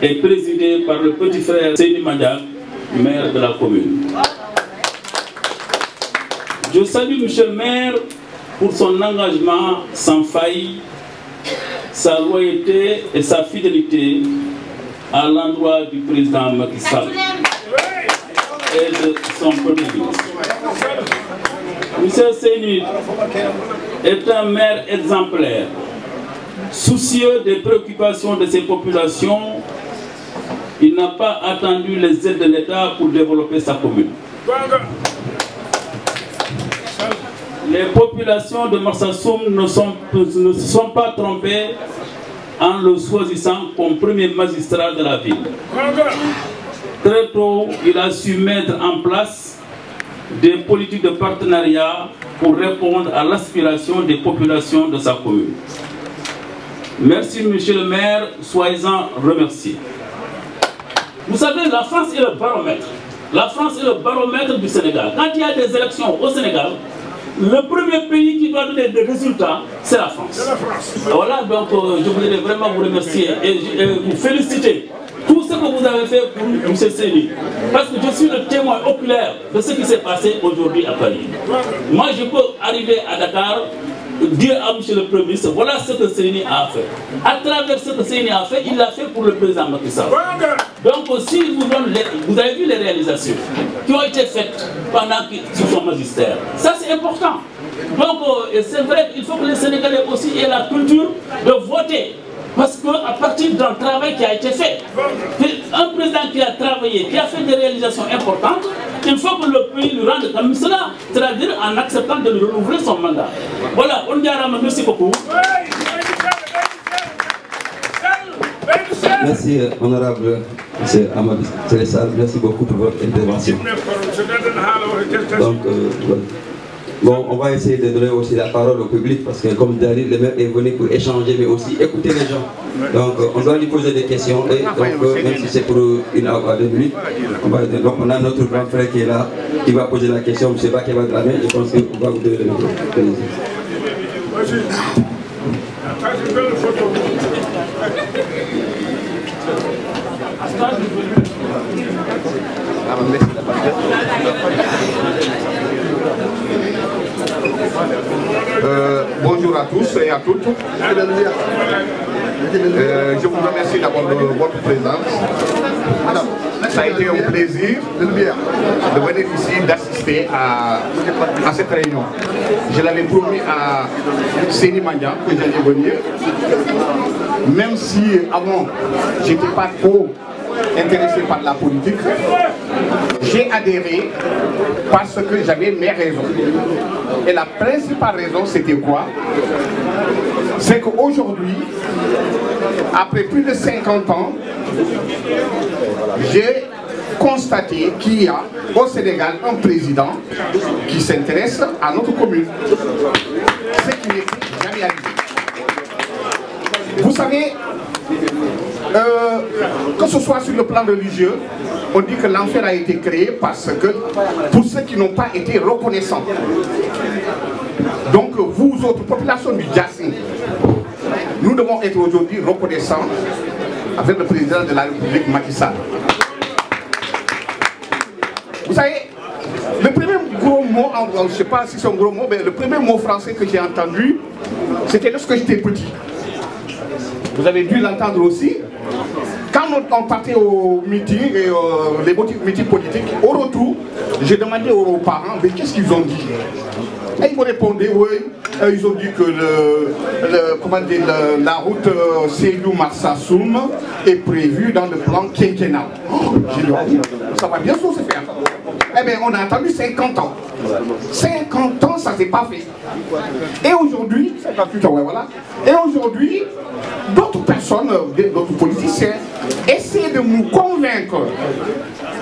et présidé par le petit frère Seyni Mandiak, maire de la commune. Je salue M. le maire pour son engagement sans faille, sa loyauté et sa fidélité à l'endroit du président Macky Sall et de son premier ministre. M. Seyni est un maire exemplaire, soucieux des préoccupations de ses populations. Il n'a pas attendu les aides de l'État pour développer sa commune. Les populations de Marsassoum ne se sont pas trompées en le choisissant comme premier magistrat de la ville. Très tôt, il a su mettre en place des politiques de partenariat pour répondre à l'aspiration des populations de sa commune. Merci, monsieur le maire, soyez-en remerciés. Vous savez, la France est le baromètre. La France est le baromètre du Sénégal. Quand il y a des élections au Sénégal, le premier pays qui doit donner des résultats, c'est la France. Voilà, donc je voudrais vraiment vous remercier et vous féliciter. Tout ce que vous avez fait pour M. Seyni, parce que je suis le témoin oculaire de ce qui s'est passé aujourd'hui à Paris. Moi, je peux arriver à Dakar, dire à M. le Premier ministre, voilà ce que Seyni a fait. À travers ce que Seyni a fait, il l'a fait pour le président Macky Sall. Donc, s'il vous donne, vous avez vu les réalisations qui ont été faites pendant sous son magistère. Ça, c'est important. Donc, c'est vrai qu'il faut que les Sénégalais aussi aient la culture de voter. Parce qu'à partir d'un travail qui a été fait, un président qui a travaillé, qui a fait des réalisations importantes, il faut que le pays lui rende comme cela, c'est-à-dire en acceptant de lui renouveler son mandat. Voilà, on dit à Rama, merci beaucoup. Merci, honorable M. Amadou Célessal, merci beaucoup pour votre intervention. Donc, bon, on va essayer de donner aussi la parole au public parce que comme David, le maire est venu pour échanger mais aussi écouter les gens. Donc on doit lui poser des questions et donc même si c'est pour 1 heure à 2 minutes, donc on a notre grand frère qui est là, qui va poser la question, M. Bakeba Dramé, je pense qu'on va vous donner le micro. Bonjour à tous et à toutes. Je vous remercie d'abord de votre présence. Ça a été un plaisir de venir ici, d'assister à cette réunion. Je l'avais promis à Seyni Mandiak que j'allais venir. Même si avant, je n'étais pas trop intéressé par la politique, j'ai adhéré parce que j'avais mes raisons. Et la principale raison, c'était quoi? C'est qu'aujourd'hui, après plus de 50 ans, j'ai constaté qu'il y a au Sénégal un président qui s'intéresse à notre commune. Ce qui n'était jamais arrivé. Vous savez, que ce soit sur le plan religieux, on dit que l'enfer a été créé parce que pour ceux qui n'ont pas été reconnaissants. Donc vous autres, population du Djassin, nous devons être aujourd'hui reconnaissants avec le président de la République Macky Sall. Vous savez, le premier gros mot, je ne sais pas si c'est un gros mot, mais le premier mot français que j'ai entendu, c'était lorsque j'étais petit. Vous avez dû l'entendre aussi. Quand on partait au meeting, et les meetings politiques, au retour, j'ai demandé aux parents, mais qu'est-ce qu'ils ont dit? Et ils me répondaient, oui, ils ont dit que la route Sédhiou-Marsassoum est prévue dans le plan quinquennal. J'ai dit, ça va bien sûr se faire. Eh bien, on a attendu 50 ans. 50 ans, ça ne s'est pas fait. Et aujourd'hui, 58 ans, ouais, voilà. Et aujourd'hui, d'autres personnes, d'autres politiciens, essaient de nous convaincre.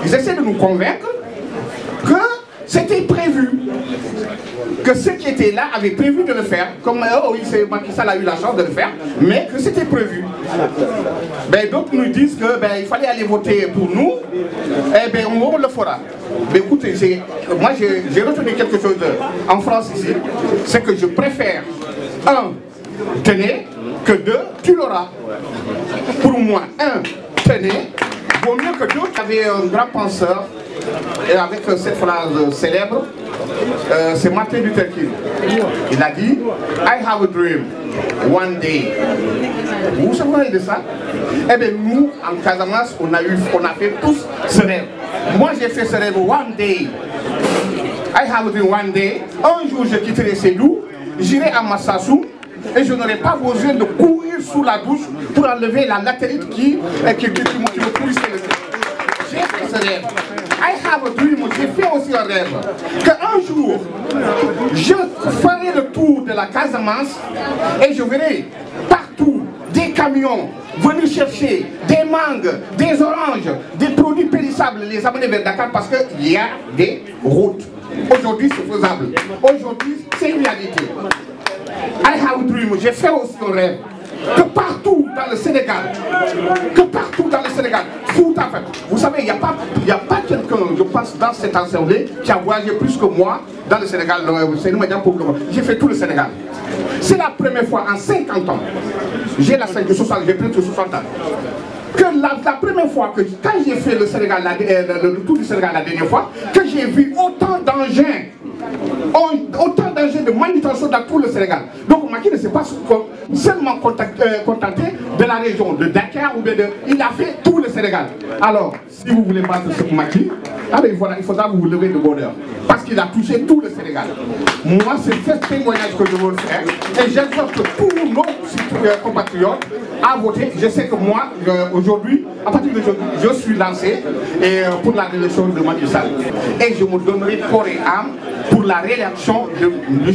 Ils essaient de nous convaincre que c'était prévu. que ceux qui étaient là avaient prévu de le faire, comme oui, Macky Sall a eu la chance de le faire, mais que c'était prévu. Ben, d'autres nous disent que il fallait aller voter pour nous, et bien on le fera. Mais écoutez, moi j'ai retenu quelque chose en France ici, c'est que je préfère, un, tenez, que deux, tu l'auras. Pour moi, un, tenez, vaut mieux que deux. Il y avait un grand penseur, et avec cette phrase célèbre, c'est Martin Luther King. Il a dit, I have a dream, one day. Vous vous souvenez de ça? Eh bien nous, en Casamance, on a fait tous ce rêve. Moi j'ai fait ce rêve, one day. I have a dream, one day. Un jour je quitterai Sédou, j'irai à Marsassoum, et je n'aurai pas besoin de courir sous la douche pour enlever la latérite qui me pourrissait le cœur. J'ai fait ce rêve. I have a dream, j'ai fait aussi un rêve. Qu'un jour, je ferai le tour de la Casamance et je verrai partout des camions venir chercher des mangues, des oranges, des produits périssables, les amener vers Dakar parce qu'il y a des routes. Aujourd'hui, c'est faisable. Aujourd'hui, c'est une réalité. I have a dream, j'ai fait aussi un rêve. Que partout dans le Sénégal, tout à fait. Vous savez, il n'y a pas quelqu'un, je pense, dans cette assemblée qui a voyagé plus que moi dans le Sénégal. J'ai fait tout le Sénégal. C'est la première fois en 50 ans, j'ai presque 60 ans, que la première fois que, quand j'ai fait le Sénégal, le tour du Sénégal la dernière fois, que j'ai vu autant d'engins de manutention dans tout le Sénégal. Donc Macky ne s'est pas seulement contenté de la région de Dakar ou il a fait tout le Sénégal. Alors, si vous voulez battre ce Macky, il faudra vous lever de bonheur. Parce qu'il a touché tout le Sénégal. Moi, c'est ce témoignage que je veux faire. Et j'exhorte tous nos compatriotes à voter. Je sais que moi, aujourd'hui, à partir d'aujourd'hui, je suis lancé pour la réélection de Macky Sall. Et je me donnerai corps et âme pour la réélection de M.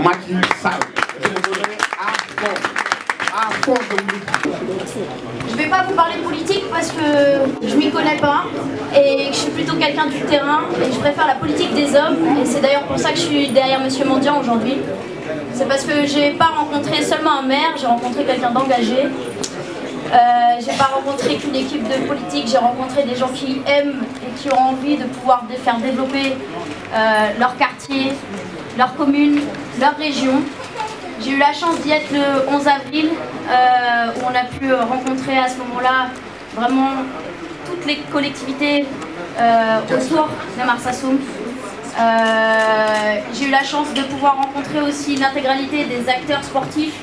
Macky Sall. Je me donnerai à fond de lui. Je ne vais pas vous parler de politique parce que je m'y connais pas et que je suis plutôt quelqu'un du terrain et je préfère la politique des hommes et c'est d'ailleurs pour ça que je suis derrière M. Mendiant aujourd'hui. C'est parce que j'ai pas rencontré seulement un maire, j'ai rencontré quelqu'un d'engagé. J'ai pas rencontré qu'une équipe de politique, j'ai rencontré des gens qui aiment et qui ont envie de pouvoir faire développer leur quartier, leur commune, leur région. J'ai eu la chance d'y être le 11 avril où on a pu rencontrer à ce moment-là vraiment toutes les collectivités autour de Marsassoum. J'ai eu la chance de pouvoir rencontrer aussi l'intégralité des acteurs sportifs.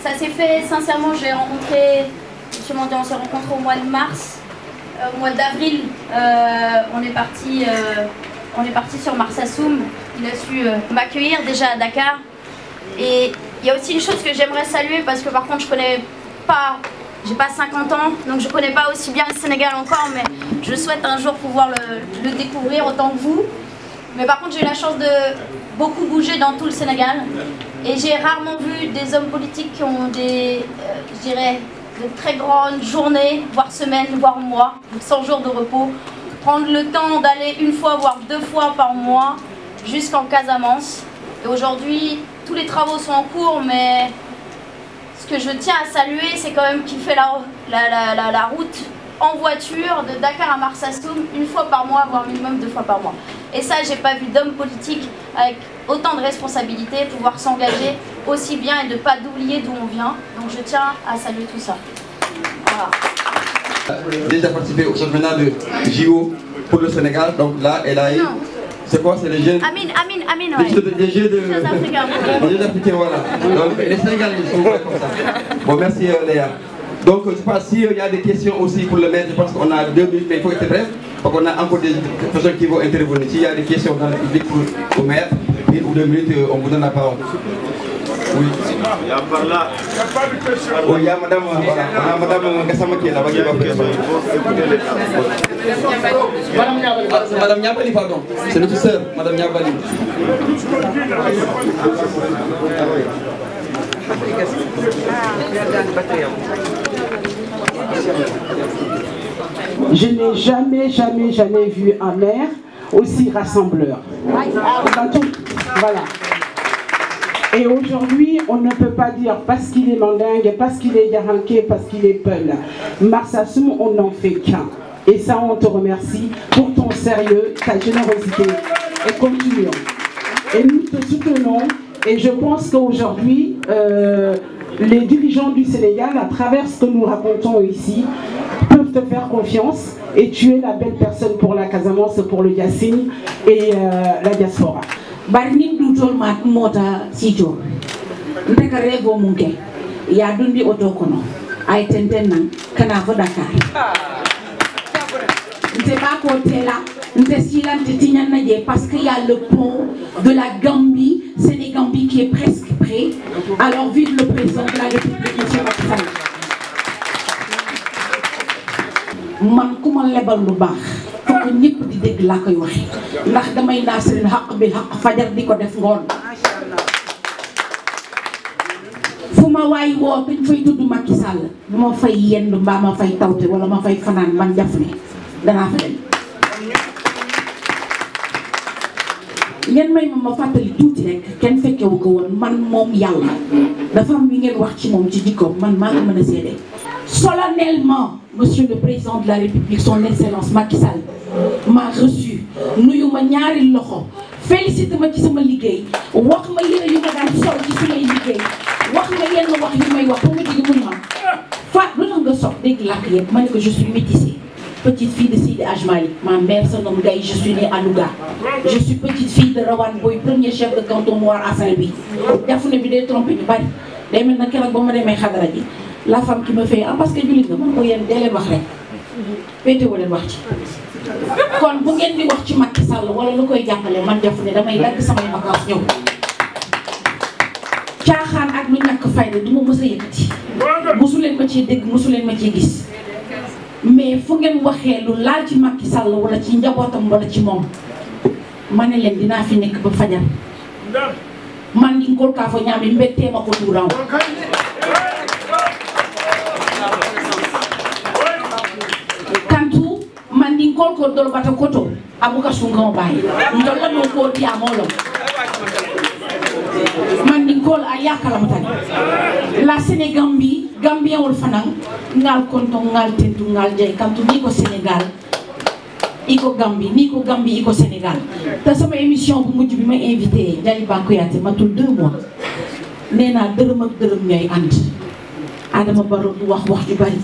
Ça s'est fait sincèrement, j'ai rencontré M. Mendiant, on s'est rencontré au mois de mars. Au mois d'avril, on est parti sur Marsassoum. Il a su m'accueillir déjà à Dakar. Et il y a aussi une chose que j'aimerais saluer parce que par contre je connais pas, j'ai pas 50 ans, donc je connais pas aussi bien le Sénégal encore, mais je souhaite un jour pouvoir le découvrir autant que vous. Mais par contre j'ai eu la chance de beaucoup bouger dans tout le Sénégal et j'ai rarement vu des hommes politiques qui ont des, je dirais, de très grandes journées, voire semaines, voire mois, 100 jours de repos, prendre le temps d'aller une fois, voire 2 fois par mois jusqu'en Casamance. Et aujourd'hui, tous les travaux sont en cours, mais ce que je tiens à saluer, c'est quand même qu'il fait la route en voiture de Dakar à Marsassoum 1 fois par mois, voire minimum 2 fois par mois. Et ça, j'ai pas vu d'homme politique avec autant de responsabilités pouvoir s'engager aussi bien et de ne pas d'oublier d'où on vient. Donc je tiens à saluer tout ça. Voilà. Déjà participé au championnat de JO pour le Sénégal, donc là, elle a eu... C'est quoi? C'est les jeunes... Amin, ouais. Les jeux africains, voilà. Donc les Sénégalais sont comme ça. Bon, merci Léa. Donc je pense s'il y a des questions aussi pour le maire, je pense qu'on a 2 minutes, mais il faut être bref. Donc on a encore des personnes qui vont intervenir. S'il y a des questions dans le public pour le maire, 1 ou 2 minutes, on vous donne la parole. Oui. Il y a par là. Oh, il y a madame, voilà. On a madame Gassama qui est là-bas. Madame Niabali, pardon. C'est notre sœur, madame Niabali. Je n'ai jamais vu un maire aussi rassembleur. Dans tout. Voilà. Et aujourd'hui, on ne peut pas dire parce qu'il est mandingue, parce qu'il est yaranké, parce qu'il est peul. Marsassoum, on n'en fait qu'un. Et ça, on te remercie pour ton sérieux, ta générosité. Et continuons. Et nous te soutenons. Et je pense qu'aujourd'hui, les dirigeants du Sénégal, à travers ce que nous racontons ici, peuvent te faire confiance. Et tu es la belle personne pour la Casamance, pour le Yacine et la diaspora. Barni doutol mat mota sijo ndeka revo munke ya dundi auto kono ay tenten nan kana fo Dakar nte ba ko tela nte silante tinyan na je parce qu'il y a le pont de la Gambie, Sénégambie qui est presque prêt. Alors vive le président de la République monsieur Macky Sall. Man kuma lebal lu baax ko ñepp di dégg la koy waxe ndax damay nasrin haq bil haq fajar di ko def ngoon fuma way wo buñ fay tuddu Macky Sall ma fay yendu mbaa ma fay tawte wala ma fay fanaan man Diafné danaa fa dem ngeen may ma fàttali tuuti rek kenn fekkewu ko woon man moom yàlla dafa am wi ngeen wax ci moom ci jikkoom man maa ko mën a seede solennellement monsieur le président de la République son excellence Macky Sall m'a reçu nuyu ma ñaari loxo félicité ma ci sama liggéey wax ma yére yu ma daan sol ci samay liggéey wax ma yenn wax yu may wax ba ma jigi mun ma Fat lu tax nga sox dégg làkk yëpp ma ne que je suis métissée petite fille de Sidi Hadj Malick ma mère se nomme Gaye je suis née à Louga je suis petite fille de Rawane Boy premier chef de canton noir à Saint-Louis Diafné bi day trompé ñu bari day mel na keroog ba ma demee xadara ji la femme qui me fait parce que jullit nga mën ko yéen dee leen wax rek pétéo leen wax ci kon bu ngeen di wax ci Macky Sall wala lu koy jàppale man Diafné damay dagg samay vacances ñëw caaxaan ak lu ñàkk fayda du ma mës a yëkkati mosu leen ma ciy dégg mosu leen ma ciy gis mais fu ngeen waxee lu laal ci Macky Sall wala ci njabootam wala ci moom ma ne leen dinaa fi nekk ba fajar man di ngol kaa fa ñaami mbettee ma ko tuuraw kantu man di ngol ko dol bata koto abuka sunga bayi ndolla do ko dia molo man di ngol ayaka la mutani la Sénégambie Gambien wol fanang ngal konto ngal tentu ngal jay kantu ni ko Sénégal iko Gambie ni ko Gambie iko Sénégal ta sama émission bu mujj bi ma invité Jali Bankoyaté matul 2 mois néna dërëm ak dërëm ñoy and Adama Barrow du wax ju bari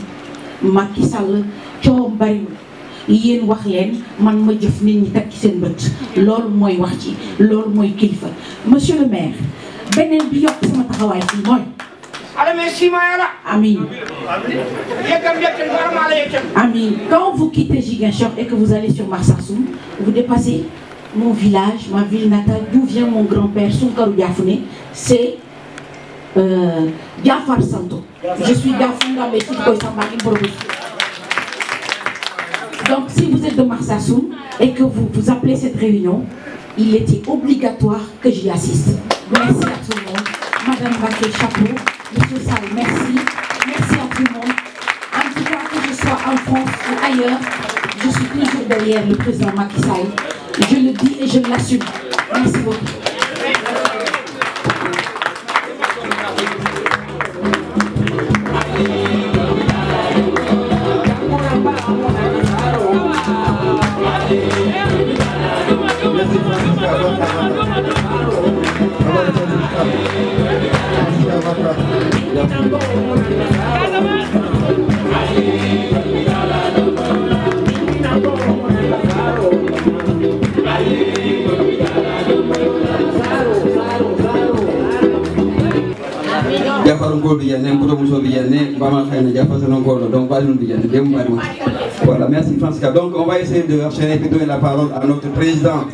Macky Sall coow bari yéen wax leen man ma jëf nit ñi teg ci seen bët loolu mooy wax ci loolu mooy kilifa monsieur le maire beneen bi yokk sama taxawaay fii mooy Amin. Amin. Quand vous quittez Ziguinchor et que vous allez sur Marsassoum, vous dépassez mon village, ma ville natale, d'où vient mon grand-père, Sounkarou Diafné, c'est Diafar Santo. Je suis Diafunga, mais donc si vous êtes de Marsassoum et que vous appelez cette réunion, il était obligatoire que j'y assiste. Merci à tout le monde. Madame Baké, chapeau. Monsieur Sall, merci. Merci à tout le monde. En tout cas, que je sois en France ou ailleurs, je suis toujours derrière le président Macky Sall. Je le dis et je l'assume. Merci beaucoup. Voilà, merci Francisca. Donc on va essayer de enchaîner et donner la parole à notre président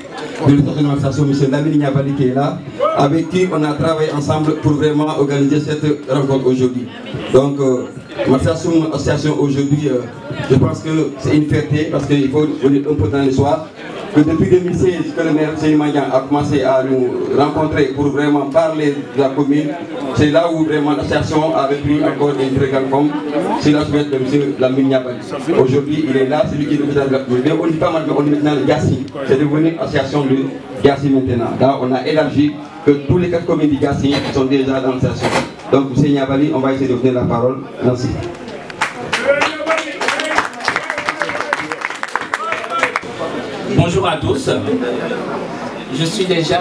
de l'administration, M. Lamine Niabali, qui est là, avec qui on a travaillé ensemble pour vraiment organiser cette rencontre aujourd'hui. Donc, Marsassoum Association aujourd'hui, je pense que c'est une fierté parce qu'il faut venir un peu dans les soirs que depuis 2016 que le maire Sénimandian a commencé à nous rencontrer pour vraiment parler de la commune. C'est là où vraiment l'association a repris encore une très grande forme. C'est la souhaite de M. Lamine Niabali. Aujourd'hui, il est là, c'est lui qui est le président de la commune. Mais on dit pas mal, mais on dit maintenant le Gassi. C'est devenu l'association de Gassi maintenant. Là, on a élargi que tous les 4 communes du Gassi sont déjà dans l'association. Donc, M. Niabali, on va essayer de donner la parole. Merci. Bonjour à tous. Je suis déjà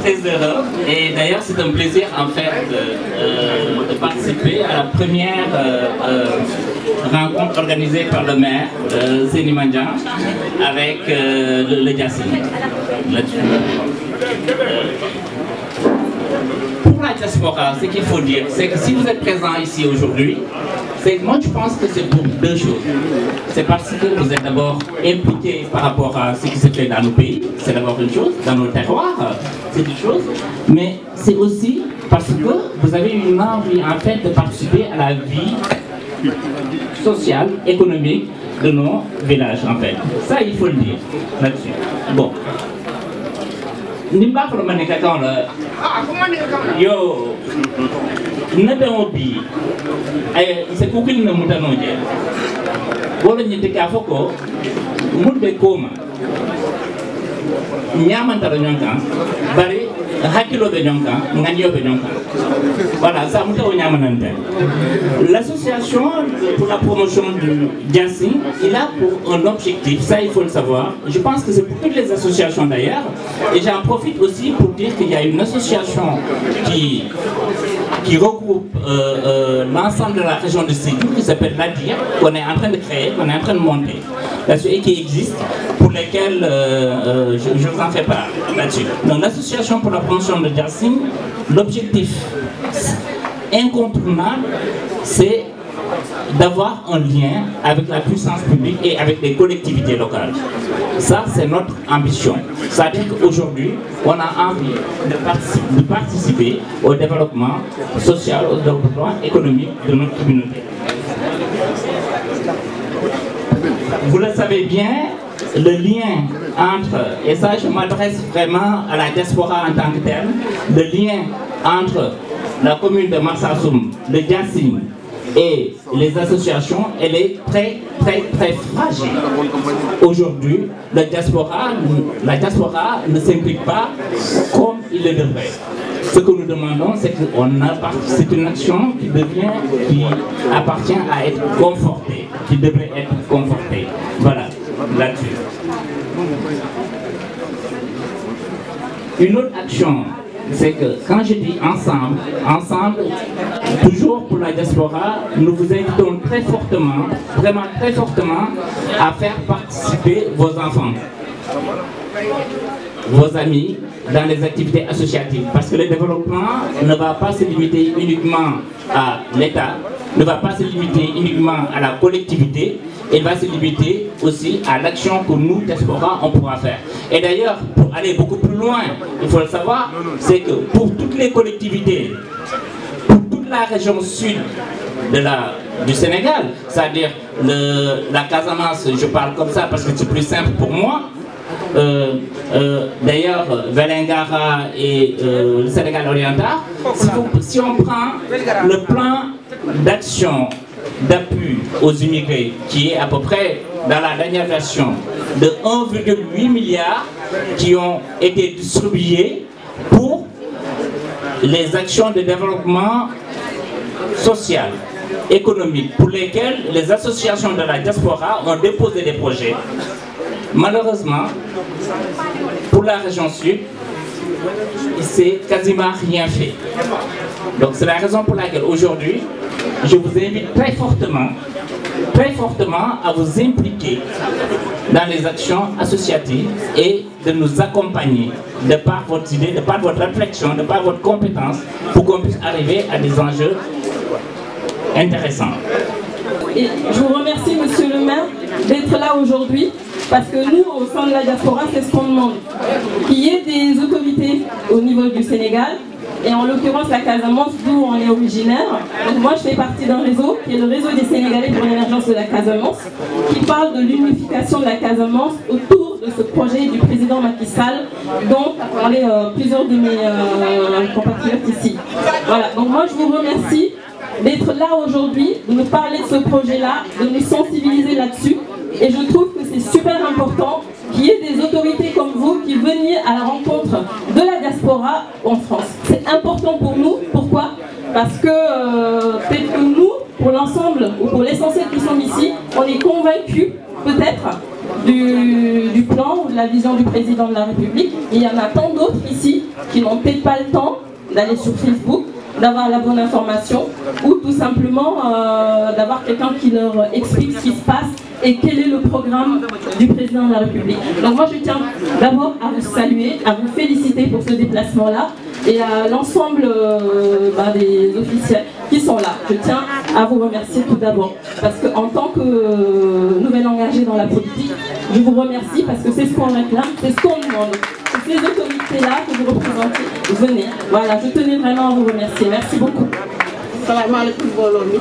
très heureux et d'ailleurs c'est un plaisir en fait de participer à la première rencontre organisée par le maire Sénimandian avec le Gassi. Pour la diaspora, ce qu'il faut dire, c'est que si vous êtes présent ici aujourd'hui, moi je pense que c'est pour 2 choses. C'est parce que vous êtes d'abord impliqué par rapport à ce qui se fait dans nos pays, c'est d'abord une chose, dans nos terroirs, c'est une chose, mais c'est aussi parce que vous avez une envie en fait de participer à la vie sociale, économique de nos villages en fait. Ça il faut le dire là-dessus. Bon. Nimba ko manika kan la yo nabon bi ay c'est kokil na mutano je wala nyite ka foko mudbe koma nyamanta do nyonka bari hakilo be nyonka nganyo be nyonka voilà ça muta o nyamanante. L'association pour la promotion du Gassi, il a pour un objectif, ça il faut le savoir. Je pense que c'est pour toutes les associations d'ailleurs. Et j'en profite aussi pour dire qu'il y a une association qui regroupe l'ensemble de la région de Sédhiou qui s'appelle l'ADIR, qu'on est en train de créer, qu'on est en train de monter et qui existe, pour lesquels je vous en fais part là-dessus. Donc l'association pour la promotion de Gassi, l'objectif incontournable, c'est d'avoir un lien avec la puissance publique et avec les collectivités locales. Ça, c'est notre ambition. C'est-à-dire qu'aujourd'hui, on a envie de participer au développement social, au développement économique de notre communauté. Vous le savez bien, le lien entre, et ça je m'adresse vraiment à la diaspora en tant que telle, le lien entre la commune de Marsassoum, le Gassi et les associations, elle est très fragile. Aujourd'hui, la diaspora ne s'implique pas comme il le devrait. Ce que nous demandons, c'est c'est une action qui appartient à être confortée, qui devrait être confortée. Voilà, là-dessus. Une autre action, c'est que quand je dis ensemble, toujours pour la diaspora, nous vous invitons très fortement, vraiment très fortement, à faire participer vos enfants, vos amis, dans les activités associatives. Parce que le développement ne va pas se limiter uniquement à l'État, ne va pas se limiter uniquement à la collectivité, il va se limiter aussi à l'action que nous, diaspora, on pourra faire. Et d'ailleurs, pour aller beaucoup plus loin, il faut le savoir, c'est que pour toutes les collectivités, pour toute la région sud du Sénégal, c'est-à-dire la Casamance, je parle comme ça parce que c'est plus simple pour moi. D'ailleurs, Vélingara et le Sénégal oriental, si on prend le plan d'action d'appui aux immigrés, qui est à peu près dans la dernière version de 1,8 milliard qui ont été distribués pour les actions de développement social, économique, pour lesquelles les associations de la diaspora ont déposé des projets. Malheureusement, pour la région sud, il s'est quasiment rien fait. Donc c'est la raison pour laquelle aujourd'hui, je vous invite très fortement à vous impliquer dans les actions associatives et de nous accompagner de par votre idée, de par votre réflexion, de par votre compétence, pour qu'on puisse arriver à des enjeux intéressants. Et je vous remercie, monsieur le maire, d'être là aujourd'hui, parce que nous, au sein de la diaspora, c'est ce qu'on demande. Qu'il y ait des autorités au niveau du Sénégal, et en l'occurrence la Casamance, d'où on est originaire. Donc moi, je fais partie d'un réseau, qui est le réseau des Sénégalais pour l'émergence de la Casamance, qui parle de l'unification de la Casamance autour de ce projet du président Macky Sall, dont a parlé plusieurs de mes compatriotes ici. Voilà, donc moi je vous remercie d'être là aujourd'hui, de nous parler de ce projet-là, de nous sensibiliser là-dessus. Et je trouve que c'est super important qu'il y ait des autorités comme vous qui veniez à la rencontre de la diaspora en France. C'est important pour nous. Pourquoi? Parce que peut-être que nous, pour l'ensemble ou pour l'essentiel qui sont ici, on est convaincus peut-être du plan ou de la vision du président de la République. Et il y en a tant d'autres ici qui n'ont peut-être pas le temps d'aller sur Facebook, d'avoir la bonne information ou tout simplement d'avoir quelqu'un qui leur explique ce qui se passe et quel est le programme du président de la République. Donc moi je tiens d'abord à vous saluer, à vous féliciter pour ce déplacement-là et à l'ensemble des officiels qui sont là. Je tiens à vous remercier tout d'abord parce qu'en tant que nouvel engagé dans la politique, je vous remercie parce que c'est ce qu'on réclame, c'est ce qu'on demande. Ces autorités-là que vous représentez, venez. Voilà, je tenais vraiment à vous remercier. Merci beaucoup. Salam alaikum mbooloo mi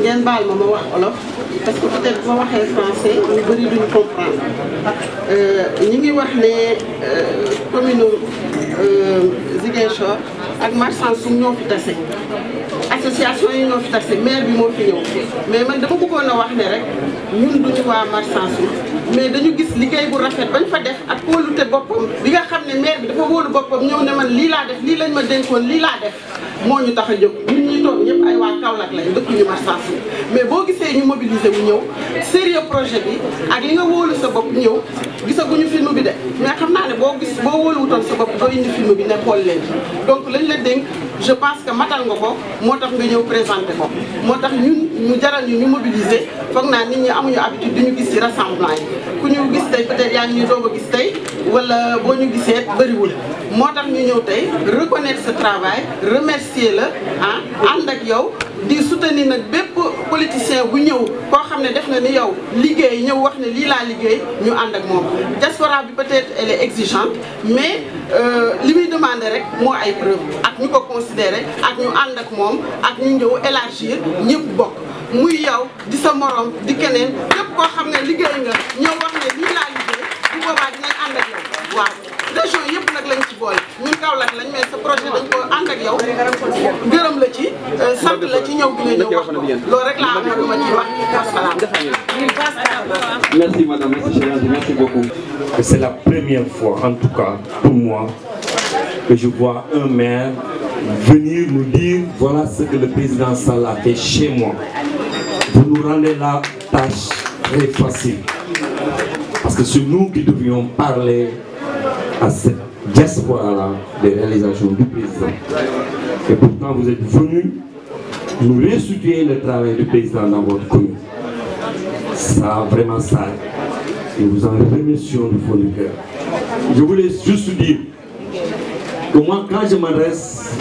ngeen baal ma wax olof parce que peut-être boo waxee français ñu bëri duñu comprendre ñi ngi wax ne commune Ziguinchor ak Marsassoum ñoo fi tase association yi ñoo fi tase maire bi moo fi ñëw mais man dama bëggoon a wax ne rek ñun duñu waa Marsassoum mais dañu gis liggéey bu rafet bañ fa def ak kóolute boppam bi nga xam ne maire bi dafa wóolu boppam ñëw ne man lii laa def lii lañ ma dénkoon lii laa def moo ñu tax a jóg ñun ñi toog ñëpp ay waa Kaolack lañ dëkk ñu Marsassoum mais boo gisee ñu mobiliser wu ñëw sérieux projet bi ak li nga wóolu sa bopp ñëw gisaguñu film bi de mais xam naa ne boo wóoluwutoon sa bopp doo indi film bi ne xool leen donc lañ la dénk je pense que matal nga ko moo tax nga ñëw présenté ko moo tax ñun ñu jaral ñu mobiliser foog naa nit ñi amuñu habitude di ñu gis ci rassemblement yi ku ñu gis tey peut-être yaa ngi ñu doog a gis tey wala boo ñu gisee bëriwul moo tax ñu ñëw tey reconnaître ce travail remercier la ànd ak yow di soutenir nag bépp politicien bu ñëw koo xam ne def na ni yow liggéey ñëw wax ne lii laa liggéey ñu ànd ak moom diaspora bi peut-être elle est exigeante mais li muy demandé rek moo ay preuve ak ñu ko considéré ak ñu ànd ak moom ak ñu ñëw élargir ñëpp bokk muy yow di sa morom di keneen képp koo xam ne liggéey nga ñëw wax ne lii laa liggéey bu boobaa dinañ ànd ak yow waaw région yëpp nag lañ ci boole ñun Kaolack lañ mais sa projet dañ ko ànd ak yow gërëm la ci sant la ci ñëw bi nga ñëw wax ko loolu rek laa amoon lu ma ciy wax wasalaam. Merci madame, merci beaucoup. C'est la première fois, en tout cas pour moi, que je vois un maire venir nous dire voilà ce que le président Sall a fait chez moi. Vous nous rendez la tâche très facile. Parce que c'est nous qui devions parler à cette diaspora-là des réalisations du président. Et pourtant vous êtes venus nous restituer le travail du président dans votre commune. Ça, vraiment ça. Nous vous en remercions du fond du cœur. Je voulais juste dire que moi, quand je m'adresse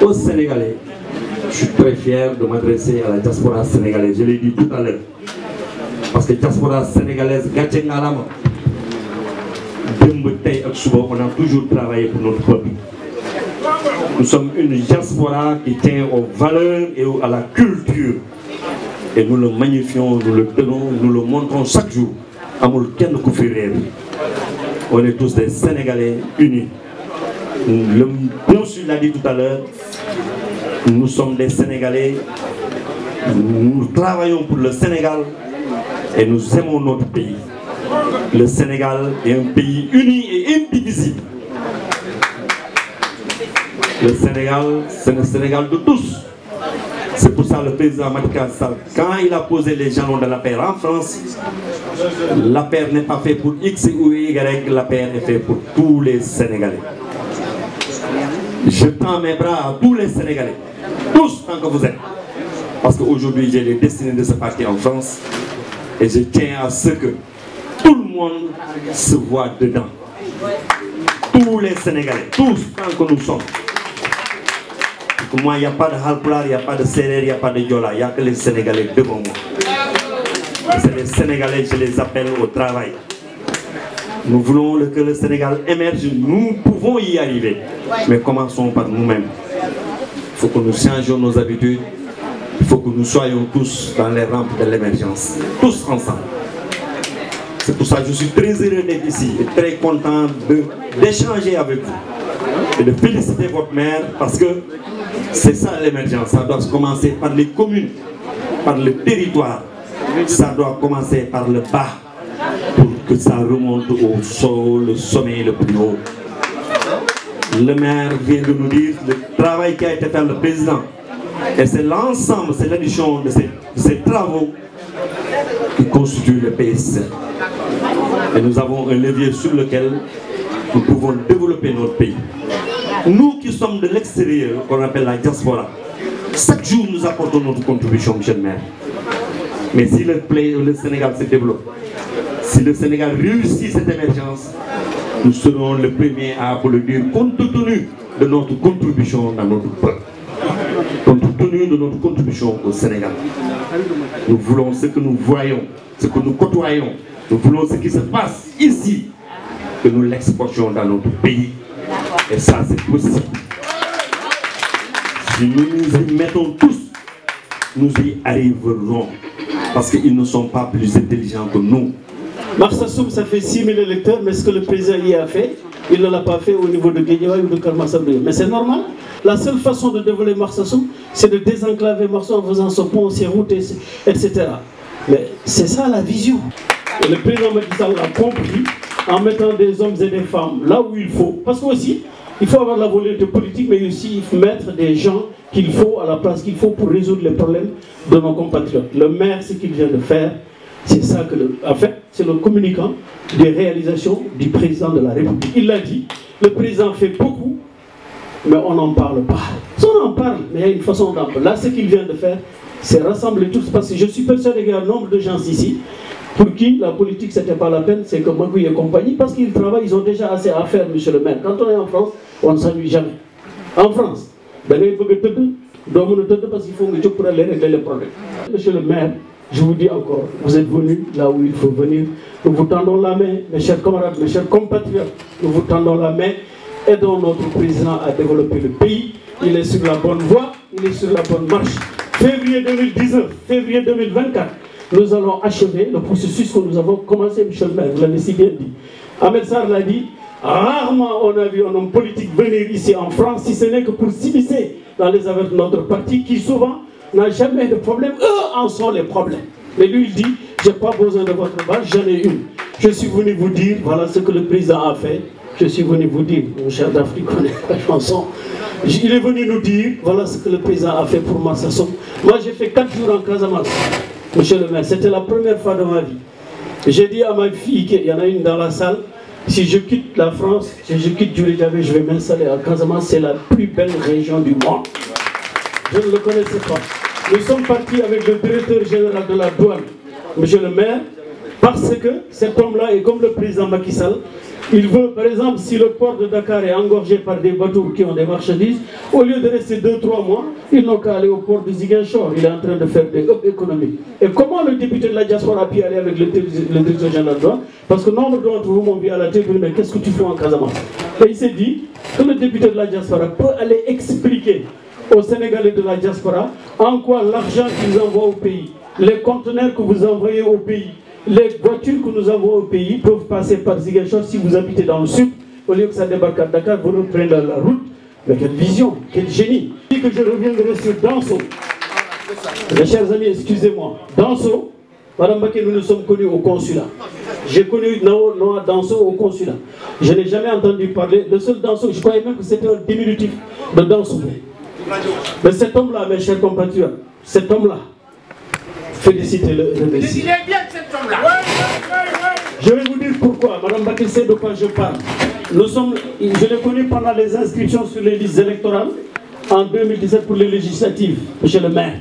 aux Sénégalais, je suis très fier de m'adresser à la diaspora sénégalaise. Je l'ai dit tout à l'heure. Parce que la diaspora sénégalaise, on a toujours travaillé pour notre peuple. Nous sommes une diaspora qui tient aux valeurs et à la culture. Et nous le magnifions, nous le donnons, nous le montrons chaque jour. On est tous des Sénégalais unis. Le consul l'a dit tout à l'heure, nous sommes des Sénégalais, nous travaillons pour le Sénégal et nous aimons notre pays. Le Sénégal est un pays uni et indivisible. Le Sénégal, c'est le Sénégal de tous. C'est pour ça le président Macky Sall, quand il a posé les jalons de la paix en France, la paix n'est pas faite pour X ou Y, la paix est faite pour tous les Sénégalais. Je tends mes bras à tous les Sénégalais, tous tant que vous êtes. Parce qu'aujourd'hui j'ai les destinées de ce parti en France et je tiens à ce que tout le monde se voit dedans. Tous les Sénégalais, tous tant que nous sommes. Pour moi, il n'y a pas de Halpulaar, il n'y a pas de Serer, il n'y a pas de Diola, il n'y a que les Sénégalais devant moi. C'est les Sénégalais, je les appelle au travail. Nous voulons que le Sénégal émerge, nous pouvons y arriver. Mais commençons par nous-mêmes. Il faut que nous changions nos habitudes. Il faut que nous soyons tous dans les rampes de l'émergence. Tous ensemble. C'est pour ça que je suis très heureux d'être ici et très content d'échanger avec vous et de féliciter votre maire parce que c'est ça l'émergence. Ça doit commencer par les communes, par le territoire. Ça doit commencer par le bas pour que ça remonte au sol, le sommet le plus haut. Le maire vient de nous dire le travail qui a été fait par le président. Et c'est l'ensemble, c'est l'addition de ces travaux qui constituent le PSC. Et nous avons un levier sur lequel nous pouvons développer notre pays. Nous qui sommes de l'extérieur, qu'on appelle la diaspora, chaque jour nous apportons notre contribution, monsieur le maire. Mais si le Sénégal se développe, si le Sénégal réussit cette émergence, nous serons les premiers à applaudir compte tenu de notre contribution dans notre peuple, compte tenu de notre contribution au Sénégal. Nous voulons ce que nous voyons, ce que nous côtoyons, nous voulons ce qui se passe ici, que nous l'exportions dans notre pays. Et ça, c'est possible. Si nous nous y mettons tous, nous y arriverons. Parce qu'ils ne sont pas plus intelligents que nous. Marsassoum, ça fait 6 000 électeurs, mais ce que le président y a fait, il ne l'a pas fait au niveau de Guédiawaye ou de Kermassabé. Mais c'est normal. La seule façon de développer Marsassoum, c'est de désenclaver Marsassoum en faisant son pont, ses routes, etc. Mais c'est ça la vision. Et le président Macky Sall l'a compris en mettant des hommes et des femmes là où il faut. Parce qu'aussi, il faut avoir la volonté politique, mais aussi il faut mettre des gens qu'il faut à la place qu'il faut pour résoudre les problèmes de nos compatriotes. Le maire, ce qu'il vient de faire, c'est ça que, en fait, c'est le communicant des réalisations du président de la République. Il l'a dit, le président fait beaucoup, mais on n'en parle pas. On en parle, mais il y a une façon d'en parler. Là, ce qu'il vient de faire, c'est rassembler tous, parce que je suis persuadé qu'il y a un nombre de gens ici pour qui la politique, c'était pas la peine, c'est que Magouille et compagnie, parce qu'ils travaillent, ils ont déjà assez à faire, monsieur le maire. Quand on est en France, on ne s'ennuie jamais. En France, parce qu'il faut que pour aller régler les problèmes. Monsieur le maire, je vous dis encore, vous êtes venu là où il faut venir. Nous vous tendons la main, mes chers camarades, mes chers compatriotes. Nous vous tendons la main. Aidons notre président à développer le pays. Il est sur la bonne voie, il est sur la bonne marche. Février 2019, février 2024, nous allons achever le processus que nous avons commencé, monsieur le maire. Vous l'avez si bien dit. Ahmed Sarr l'a dit, rarement on a vu un homme politique venir ici en France, si ce n'est que pour s'immiscer dans les affaires de notre parti, qui souvent n'a jamais de problème. Eux en sont les problèmes. Mais lui, il dit, je n'ai pas besoin de votre base, j'en ai une. Je suis venu vous dire, voilà ce que le président a fait. Je suis venu vous dire, mon cher d'Afrique, connaît la chanson. Il est venu nous dire, voilà ce que le président a fait pour Marsassoum. Moi, j'ai fait 4 jours en Casamance. Monsieur le maire, c'était la première fois de ma vie. J'ai dit à ma fille, qu'il y en a une dans la salle, si je quitte la France, si je quitte Djoulidiabé, je vais m'installer à Casamance. C'est la plus belle région du monde. Je ne le connaissais pas. Nous sommes partis avec le directeur général de la douane, monsieur le maire, parce que cet homme-là est comme le président Macky Sall. Il veut, par exemple, si le port de Dakar est engorgé par des bateaux qui ont des marchandises, au lieu de rester 2-3 mois, ils n'ont qu'à aller au port de Ziguinchor. Il est en train de faire des hubs économiques. Et comment le député de la diaspora a pu aller avec le directeur général de la douane? Parce que nombre d'entre vous m'ont vu à la télé, mais qu'est-ce que tu fais en Casamance? Et il s'est dit que le député de la diaspora peut aller expliquer aux Sénégalais de la diaspora en quoi l'argent qu'ils envoient au pays, les conteneurs que vous envoyez au pays, les voitures que nous avons au pays peuvent passer par Ziguinchor si vous habitez dans le sud. Au lieu que ça débarque à Dakar, vous reprenez la route. Mais quelle vision, quel génie. Je dis que je reviendrai sur Danso. Mes chers amis, excusez-moi. Danso, Madame Baké, nous nous sommes connus au consulat. J'ai connu Noah Danso au consulat. Je n'ai jamais entendu parler. Le seul Danso, je croyais même que c'était un diminutif de Danso. Mais cet homme-là, mes chers compatriotes, cet homme-là, félicitez-le, remerciez. Je vais vous dire pourquoi. Madame Baké sait de quoi je parle. Je l'ai connu pendant les inscriptions sur les listes électorales en 2017 pour les législatives, monsieur le maire.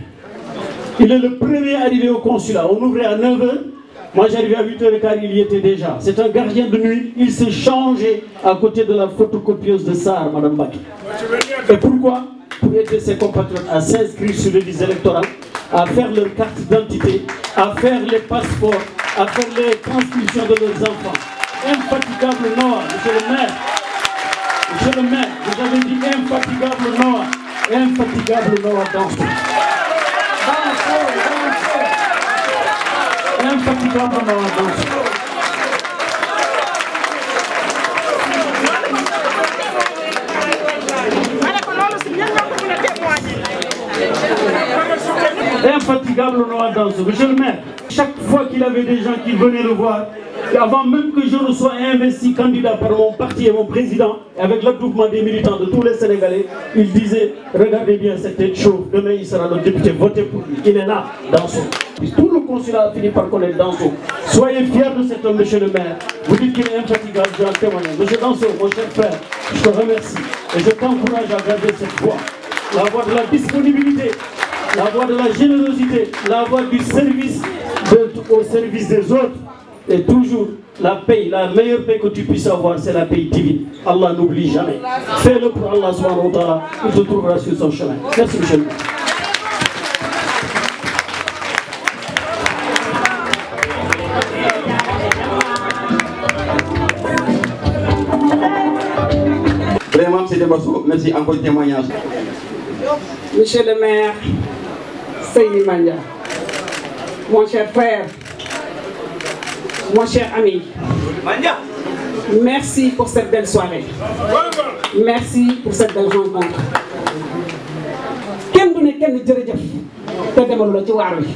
Il est le premier arrivé au consulat. On ouvrait à 9h. Moi j'arrivais à 8h15, il y était déjà. C'est un gardien de nuit. Il s'est changé à côté de la photocopieuse de Sarr, Madame Baké. Et pourquoi? Pour aider ses compatriotes à s'inscrire sur les listes électorales, à faire leur carte d'identité, à faire les passeports, à faire les transcriptions de leurs enfants. Infatigable Noah, monsieur le maire. Monsieur le maire, vous avez dit infatigable Noah. Infatigable Noah Danso. Infatigable Noah Danso. infatigable Honorable Danso. Monsieur le maire, chaque fois qu'il avait des gens qui venaient le voir, et avant même que je ne sois investi candidat par mon parti et mon président, avec l'attroupement des militants de tous les Sénégalais, il disait, regardez bien cette tête chauve, demain il sera notre député, votez pour lui. Il est là, Danso. Tout le consulat a fini par connaître Danso. Soyez fiers de cet homme, monsieur le maire. Vous dites qu'il est infatigable, je en témoigne. Monsieur Danso, mon cher frère, je te remercie. Et je t'encourage à garder cette voie. La voie de la disponibilité, la voie de la générosité, la voie du service au service des autres. Et toujours, la paix, la meilleure paix que tu puisses avoir, c'est la paix divine. Allah n'oublie jamais. Fais-le pour Allah subhanahu wa ta'ala, il te trouvera sur son chemin. Merci, monsieur le maire. Vraiment, c'est des morceaux. Merci encore du témoignage. Monsieur le maire, Seyni Mandia, mon cher frère, mon cher ami, merci pour cette belle soirée. Merci pour cette belle rencontre. Kenn du ne kenn jërëjëf te demal la ci waar wi.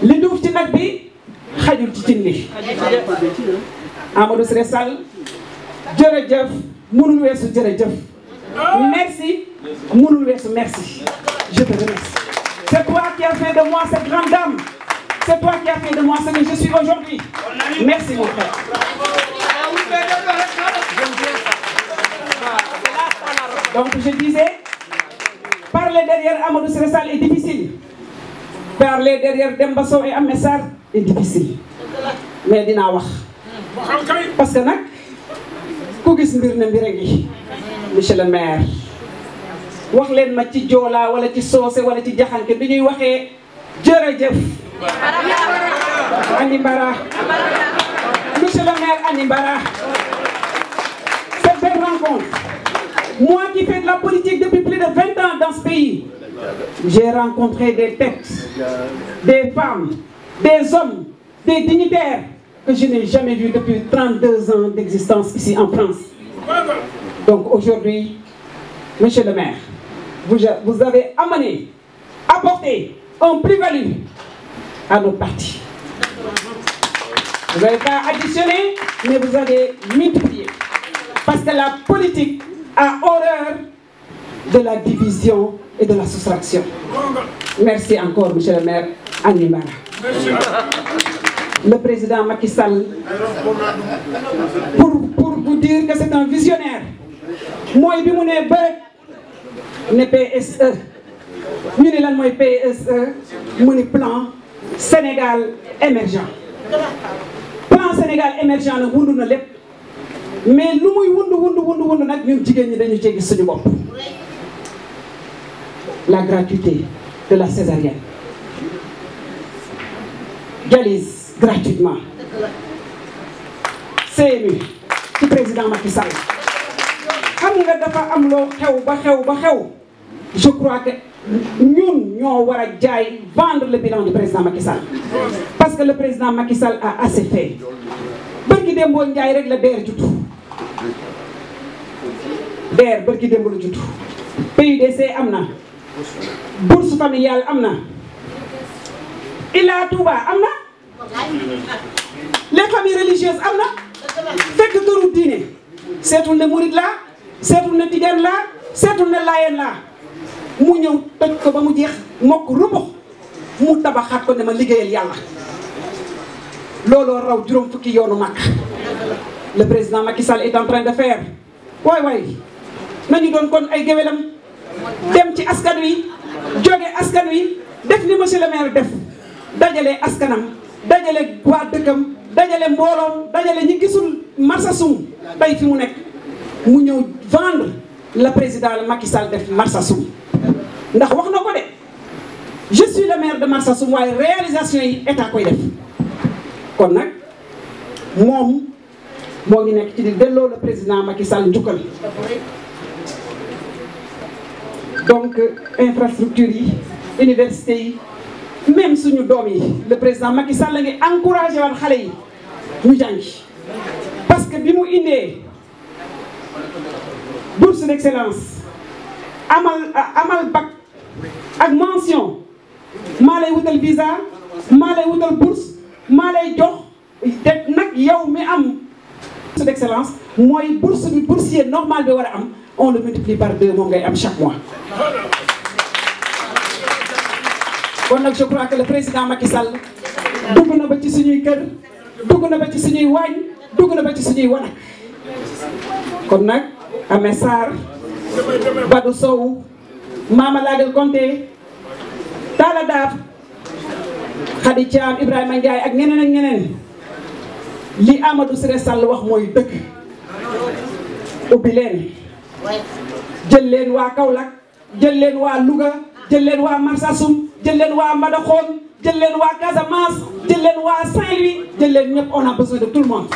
Li duuf ci nag bi xajul ci cin li. Amadou Siré Sall jërëjëf mënul weesu jërëjëf. Merci mënul weesu merci. Je te remercie. C'est toi qui as fait de moi cette grande dame. C'est toi qui as fait de moi ce que je suis aujourd'hui. Merci mon frère. Donc je disais, parler derrière Amadou Siré Sall est difficile. Parler derrière Demba Sow et Ahmed Sarr est difficile. Mais dinaa wax. Parce que nag ku gis mbir na mbir a ngi. Monsieur le maire wax leen ma ci Joola wala ci Soose wala ci Jaxanke bi ñuy waxee jërëjëf. Ani Mbara. Monsieur le maire Ani Mbara. Cette belle rencontre. Moi qui fais de la politique depuis plus de 20 ans dans ce pays, j'ai rencontré des têtes, des femmes, des hommes, des dignitaires que je n'ai jamais vus depuis 32 ans d'existence ici en France. Donc aujourd'hui, monsieur le maire, vous avez apporté un plus-value à notre parti. Vous n'avez pas additionné, mais vous avez multiplié. Parce que la politique a horreur de la division et de la soustraction. Merci encore, monsieur le maire Ani Mbara. Le président Macky Sall, pour vous dire que c'est un visionnaire. Moi, je suis PSE. Nous sommes PSE, mon plan Sénégal émergent. Plan Sénégal émergent, nous sommes là. Mais nous sommes la gratuité de la césarienne. Dialyse gratuitement. CMU, le président Macky Sall. Je crois que nous devons vendre le bilan du président Macky Sall. Parce que le président Macky Sall a assez fait. Barki Dembo Ndiaye rek la DER jutu. DER barki Dembo la jutu. PUDC amna. Bourse familiale amna. Ila Touba amna. Les familles religieuses amna. Fekk këru diine. Seetul ne Murid la, seetul ne Tijaan la, seetul ne Laayeen la. Mu ñëw toj ko ba mu jeex mokk rumbux mu tabaxaat ko ne ma liggéeyal Yàlla. Lolo raw juróom fukki yoonu Makka. Le président Macky Sall est en train de faire. Waay nañu doon kon ay géwélam dem ci askan wi jóge askan wi def ni monsieur le maire def dajale askanam dajale waa dëkkam dajale mbooloom dajale ñi gisul Marsassoum tey fi mu nekk mu ñëw vendre le président Macky Sall def Marsassoum ndax wax na ko de je suis le maire de Marsassoum waaye réalisation yi état koy def kon nag moom moo ngi nekk ci di delloo le président Macky Sall njukkal donc infrastructure yi université yi même suñu doom yi le président Macky Sall la ngi encouragé waat xale yi ñu jàngi parce que bi mu indee bourse d'excellence amal bac ak mention maa lay wutal visa maa lay wutal bourse maa lay jox te nag yow mi am bourse d'excellence mooy bourse bi boursier normal bi war a am on le multiplie par 2 moom ngay am chaque mois. kon nag je crois que le président Macky Sall dugg na ba ci suñuy kër dugg na ba ci suñuy waañ dugg na ba ci suñuy wanag kon nag Amé Sarr Badou Sow Mama Lagal Konté Talla Daaf Khady Thiam Ibrahima Ndiaye ak ñeneen ak ñeneen li Amadou Siré Sall wax mooy dëgg ubbi leen jël leen waa Kaolack jël leen waa Louga jël leen waa Marsassoum jël leen waa Mbadakhoune jël leen waa Casamance jël leen waa Saint-Louis jël leen ñëpp on a besoin de tout le monde.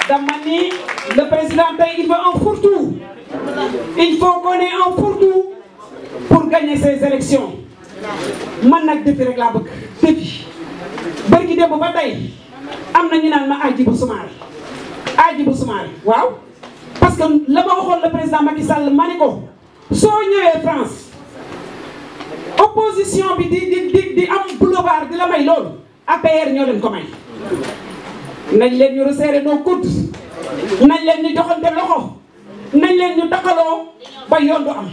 dama ni le président tey il veut un fourre-tout il faut qu'on ait un fourre-tout pour gagner ces élections man nag défi rek laa bëgg défi bërki démb ba tey am na ñu naan ma Hadjibou Soumaré waaw parce que la ma waxoon le président Macky Sall ma ni ko soo ñëwee France opposition bi di am boulevard di la may loolu APR ñoo leen ko may nañ leen ñu resserrer nos coudes nañ leen ñu joxante loxo nañ leen ñu taxaloo ba yoon du am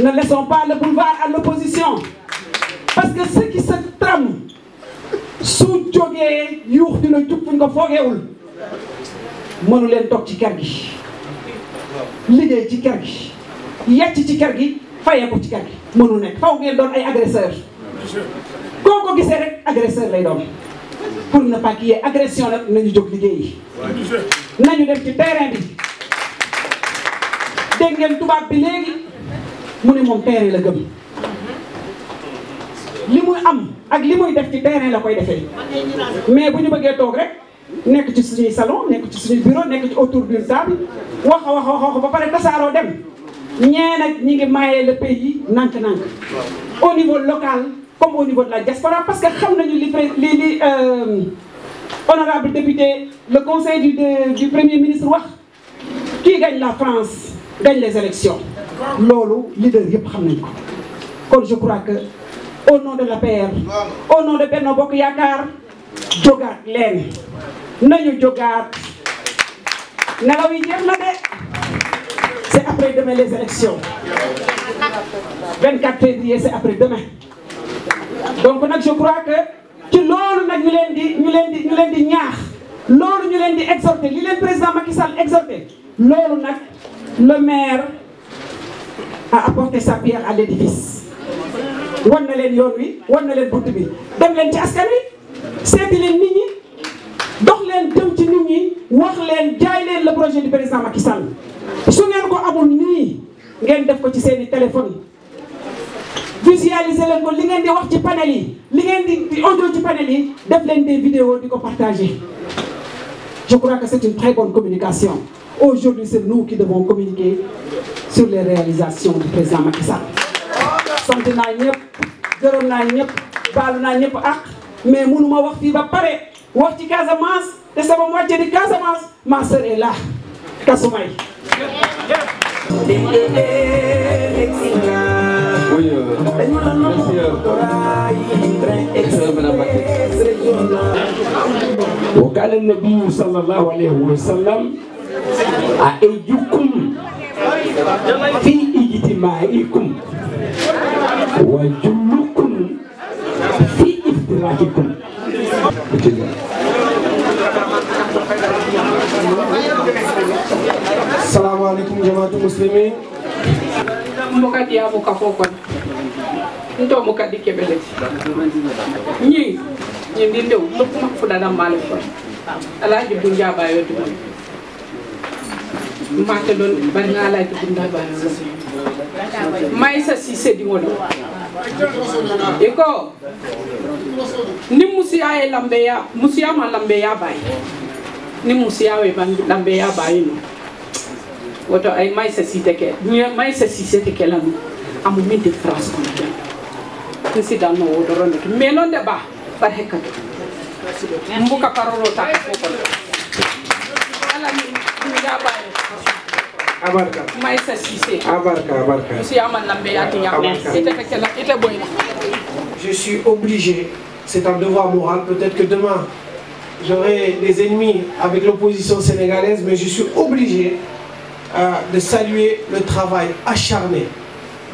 ne laissons pas le boulevard à l'opposition parce que ce qui se trame su jógee yuux dina jug fuñ ko foogeewul mënu leen toog ci kër gi liggéey ci kër gi yàcc ci kër gi fayeeku ci kër gi mënu nekk faw ngeen doon ay agresseur koo ko gisee rek agresseur lay doon pour ne pas qu'il y ait agression nag nañu jóg liggéey yi nañu dem ci terrain bi dégg ngeen tubaab bi léegi mu ne moom terrain la gëm li muy am ak li muy def ci terrain la koy defee mais bu ñu bëggee toog rek nekk ci suñuy salon nekk ci suñuy bureau nekk ci autour d'une table wax ba pare tasaaroo dem ñee nag ñi ngi maye le pays nank-nank au niveau local comme au niveau de la diaspora parce que xam nañu li honorable député le conseil du premier ministre wax qui gagne la France gagne les élections loolu leader yëpp xam nañ ko kon je crois que au nom de l'APR au nom de Benno Bokk Yaakaar jógaat leen nañu jógaat nelaw yi jeex na de c'est après demain les élections 24 février c'est après demain donc nag je crois que ci loolu nag ñu leen di ñaax loolu ñu leen di exhorter li leen président Macky Sall exhorter loolu nag le maire a apporté sa pierre à l'édifice wan na leen yoon wi wan na leen bunt bi dem leen ci askan wi seeti leen nit ñi dox leen dem ci nit ñi wax leen jaay leen le projet du président Macky Sall su ngeen ko amul nii ngeen def ko ci seeni téléphone visualiser leen ko li ngeen di wax ci panel yi li ngeen di audio ci panel yi def leen des vidéos di ko partager je crois que c'est une très bonne communication aujourd'hui c'est nous qui devons communiquer sur les réalisations du président Macky Sall sant naa ñëpp gërëm naa ñëpp baalu naa ñëpp ak mais mënuma wax fii ba pare wax ci Casamance te sama moitié di Casamance ma sœur est là Kasumay. Oui, merci Madame Baké. وقال النبي صلى الله عليه وسلم أيدكم في اجتماعكم وجلكم في افتراقكم. السلام عليكم جماعة المسلمين. mokati ya muka fokon ndo mokati kebele ni ndinde lo kuma fuda na male fo alaji bunja ba yo dum mate don bari na alaji bunja ba may sa Cissé di woni eko ni musiya e lambe ya musiya ma lambe ya bay ni musiya we ban lambe ya bay no woto ay may sa Cissé ke may sa Cissé te ke lanu amu min de France ko ni si dan no wodo ron mais non de ba par hekkato mbuka parolo ta ko ala ni ya bay Abarka. Maïssa Cissé. Abarka, abarka. Je suis Aman Lambeyatia. Je suis obligé, c'est un devoir moral, peut-être que demain j'aurai des ennemis avec l'opposition sénégalaise, mais je suis obligé de saluer le travail acharné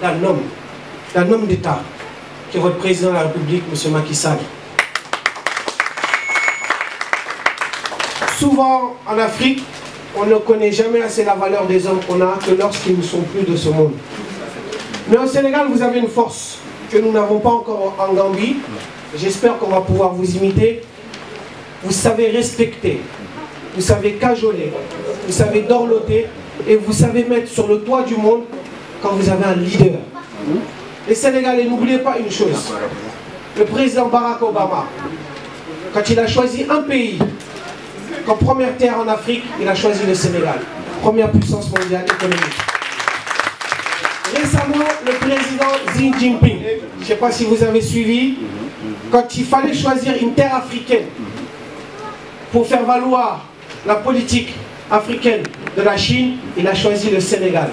d'un homme d'État, qui est votre président de la République, M. Macky Sall. Souvent en Afrique, on ne connaît jamais assez la valeur des hommes qu'on a que lorsqu'ils ne sont plus de ce monde. Mais au Sénégal, vous avez une force que nous n'avons pas encore en Gambie. J'espère qu'on va pouvoir vous imiter. Vous savez respecter, vous savez cajoler, vous savez dorloter et vous savez mettre sur le toit du monde quand vous avez un leader. Les Sénégalais, n'oubliez pas une chose. Le président Barack Obama, quand il a choisi un pays comme première terre en Afrique, il a choisi le Sénégal, première puissance mondiale économique. Récemment, le président Xi Jinping, je ne sais pas si vous avez suivi, quand il fallait choisir une terre africaine pour faire valoir la politique africaine de la Chine, il a choisi le Sénégal.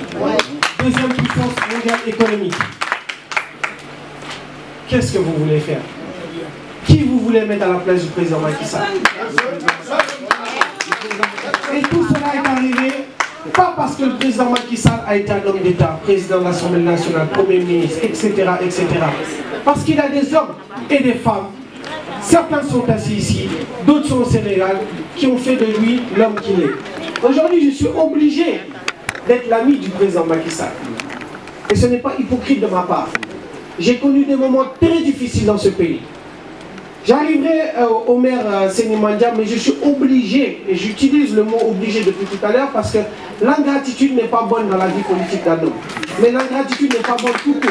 Deuxième puissance mondiale économique. Qu'est-ce que vous voulez faire? Qui vous voulez mettre à la place du président Macky Sall? Et tout cela est arrivé pas parce que le président Macky Sall a été un homme d'État, président de l'Assemblée nationale, Premier ministre, etc., etc. Parce qu'il a des hommes et des femmes, certains sont assis ici, d'autres sont au Sénégal, qui ont fait de lui l'homme qu'il est. Aujourd'hui, je suis obligé d'être l'ami du président Macky Sall. Et ce n'est pas hypocrite de ma part. J'ai connu des moments très difficiles dans ce pays. J'arriverai au maire Sénimandia, mais je suis obligé, et j'utilise le mot obligé depuis tout à l'heure, parce que l'ingratitude n'est pas bonne dans la vie politique d'un homme. Mais l'ingratitude n'est pas bonne tout court.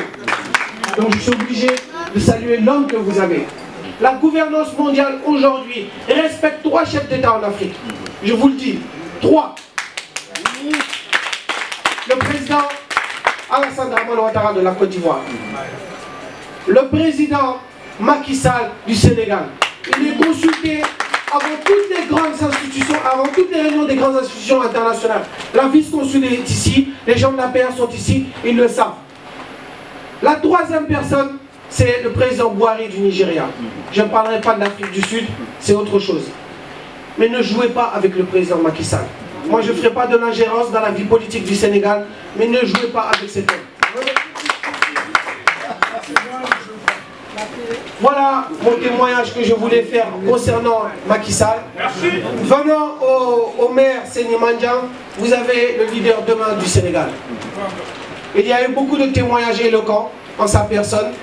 Donc je suis obligé de saluer l'homme que vous avez. La gouvernance mondiale aujourd'hui respecte 3 chefs d'État en Afrique. Je vous le dis, 3. Le président Alassane Dramane Ouattara de la Côte d'Ivoire. Le président Macky Sall du Sénégal. Il est consulté avant toutes les grandes institutions, avant toutes les réunions des grandes institutions internationales. La vice-consul est ici, les gens de la PR sont ici, ils le savent. La 3e personne, c'est le président Buhari du Nigeria. Je ne parlerai pas de l'Afrique du Sud, c'est autre chose. Mais ne jouez pas avec le président Macky Sall. Moi, je ne ferai pas de l'ingérence dans la vie politique du Sénégal, mais ne jouez pas avec cet homme. Voilà mon témoignage que je voulais faire concernant Macky Sall. Venant au maire Sénimandian, vous avez le leader demain du Sénégal. Il y a eu beaucoup de témoignages éloquents en sa personne.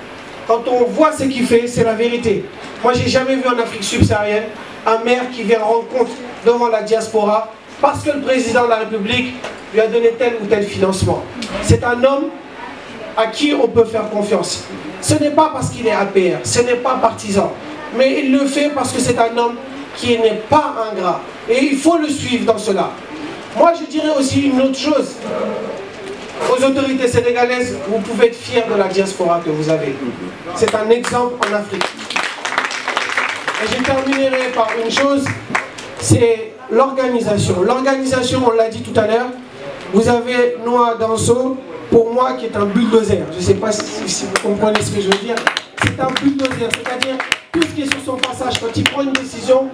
Quand on voit ce qu'il fait, c'est la vérité. Moi, j'ai jamais vu en Afrique subsaharienne un maire qui vient rendre compte devant la diaspora parce que le président de la République lui a donné tel ou tel financement. C'est un homme à qui on peut faire confiance. Ce n'est pas parce qu'il est APR, ce n'est pas partisan, mais il le fait parce que c'est un homme qui n'est pas ingrat. Et il faut le suivre dans cela. Moi, je dirais aussi une autre chose. Aux autorités sénégalaises, vous pouvez être fiers de la diaspora que vous avez. C'est un exemple en Afrique. Et je terminerai par une chose, c'est l'organisation. L'organisation, on l'a dit tout à l'heure, vous avez Noah Danso, pour moi, qui est un bulldozer. Je ne sais pas si vous comprenez ce que je veux dire. C'est un bulldozer, c'est-à-dire tout ce qui est sur son passage, quand il prend une décision,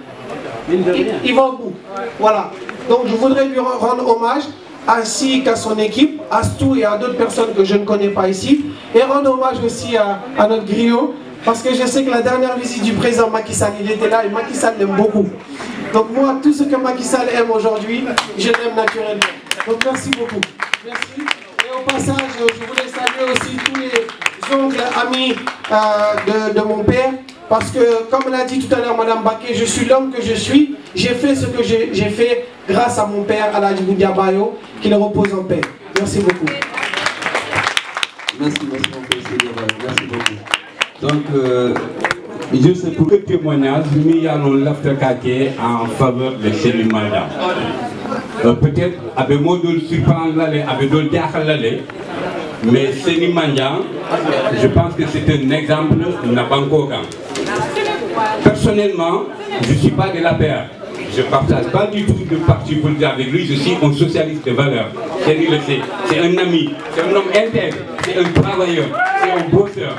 il va au bout. Voilà. Donc je voudrais lui rendre hommage, ainsi qu'à son équipe, à Stou et à d'autres personnes que je ne connais pas ici, et rendre hommage aussi à notre griot, parce que je sais que la dernière visite du président Macky Sall, il était là, et Macky Sall l'aime beaucoup. Donc moi, tout ce que Macky Sall aime aujourd'hui, je l'aime naturellement. Donc merci beaucoup. Merci. Au passage, je voulais saluer aussi tous les oncles, amis de mon père, parce que, comme l'a dit tout à l'heure Madame Baké, je suis l'homme que je suis, j'ai fait ce que j'ai fait grâce à mon père, Aladji Boudia Bayo, qu'il repose en paix. Merci beaucoup. Merci, mon père, merci beaucoup. Donc, juste pour le témoignage, nous allons l'aftercaquer en faveur de Sénimandian. Peut-être avec moi de le surprendre avec de le dire, mais Sénimandian, je pense que c'est un exemple de Nabankoka. Personnellement, je ne suis pas de la paix. je ne partage pas du tout de parti politique avec lui, je suis un socialiste de valeur. C'est lui le sait. C'est un ami, c'est un homme intègre, c'est un travailleur, c'est un bosseur.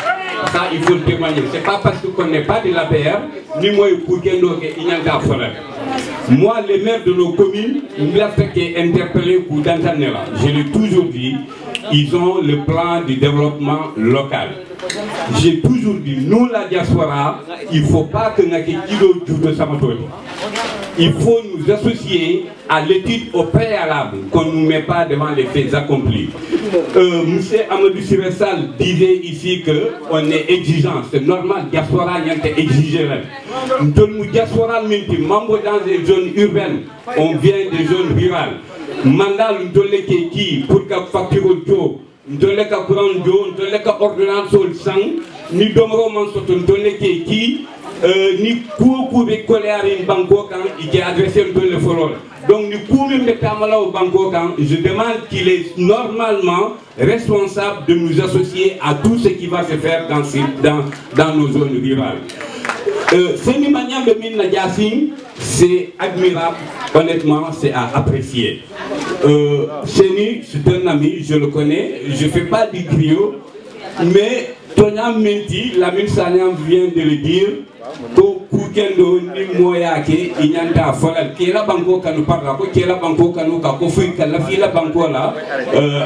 Ça, il faut le témoigner. Ce n'est pas parce qu'on n'est pas de l'APR, ni moi pour qu'il y ait un forêt. Moi, les maires de nos communes, ils m'ont fait interpeller pour d'Antanella. Je l'ai toujours dit, ils ont le plan du développement local. J'ai toujours dit, nous la diaspora, il ne faut pas que nous ayons de Samatori. Il faut nous associer à l'étude au préalable, qu'on ne nous met pas devant les faits accomplis. M. Amadou Siressal disait ici qu'on est exigeant. C'est normal, diaspora est exigé. Nous, diaspora, membres dans les zones urbaines, on vient des zones rurales. Mandat, nous qui pour que facture nous avons courant d'eau, nous avons ordonnance au sang, nous avons qui ni cours de colère en Bangkok qui est adressé un peu le forum. Donc, nous cours de Tamala au Bangkok, je demande qu'il est normalement responsable de nous associer à tout ce qui va se faire dans nos zones rurales. Sénimaniam de Min Nadiassing, c'est admirable, honnêtement, c'est à apprécier. Séni, c'est un ami, je le connais, je ne fais pas du griot, mais Tonya Menti, la Sanyam vient de le dire, Koukendo ni Moyake, Inyanta Folal, qui est la banco quand nous parlons, qui est la banco quand nous avons fait la fille la banco là,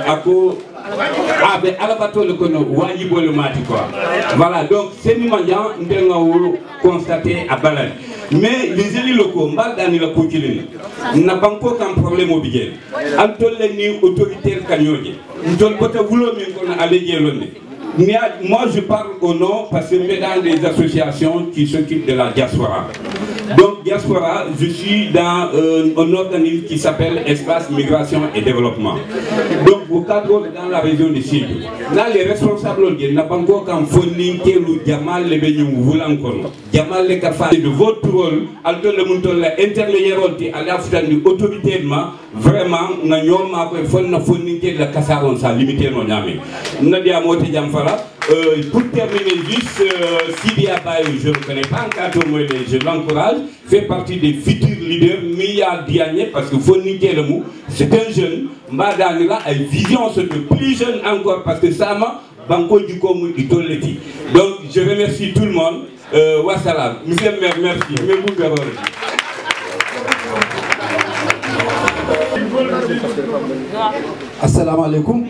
ah ben à la bateau le kono wajibo le mati quoi. Voilà, donc c'est nous mandiant nous constaté à Balad. Mais les élus locaux, mal dans la coquille, n'a pas encore un problème au budget. Antol les autorités canyones, nous avons pas voulu qu'on a allégué l'année. Moi je parle au nom parce que je suis dans des associations qui s'occupent de la diaspora. Donc diaspora, je suis dans un organisme qui s'appelle Espace Migration et Développement. Donc au cadre dans la région du Sud. Là les responsables n'ont pas encore qu'un funding qui est le Diamal les Bénions voulant qu'on. Diamal les Kafa de votre rôle, alto le monton intermédiaire à la fois de autoritairement, vraiment, nous avons un funding qui est la Kassaron, ça limité nos amis. Nous avons pour terminer juste, Sidi Abaye, je ne le connais pas encore, je l'encourage, fait partie des futurs leaders, Mia Diagne, parce qu'il faut niquer le mot, c'est un jeune, Madanila a une vision, c'est plus jeune encore, parce que ça m'a, Banco du Komu du Toleti. Donc je remercie tout le monde, wassalam, monsieur le maire, merci, Assalamu alaikum.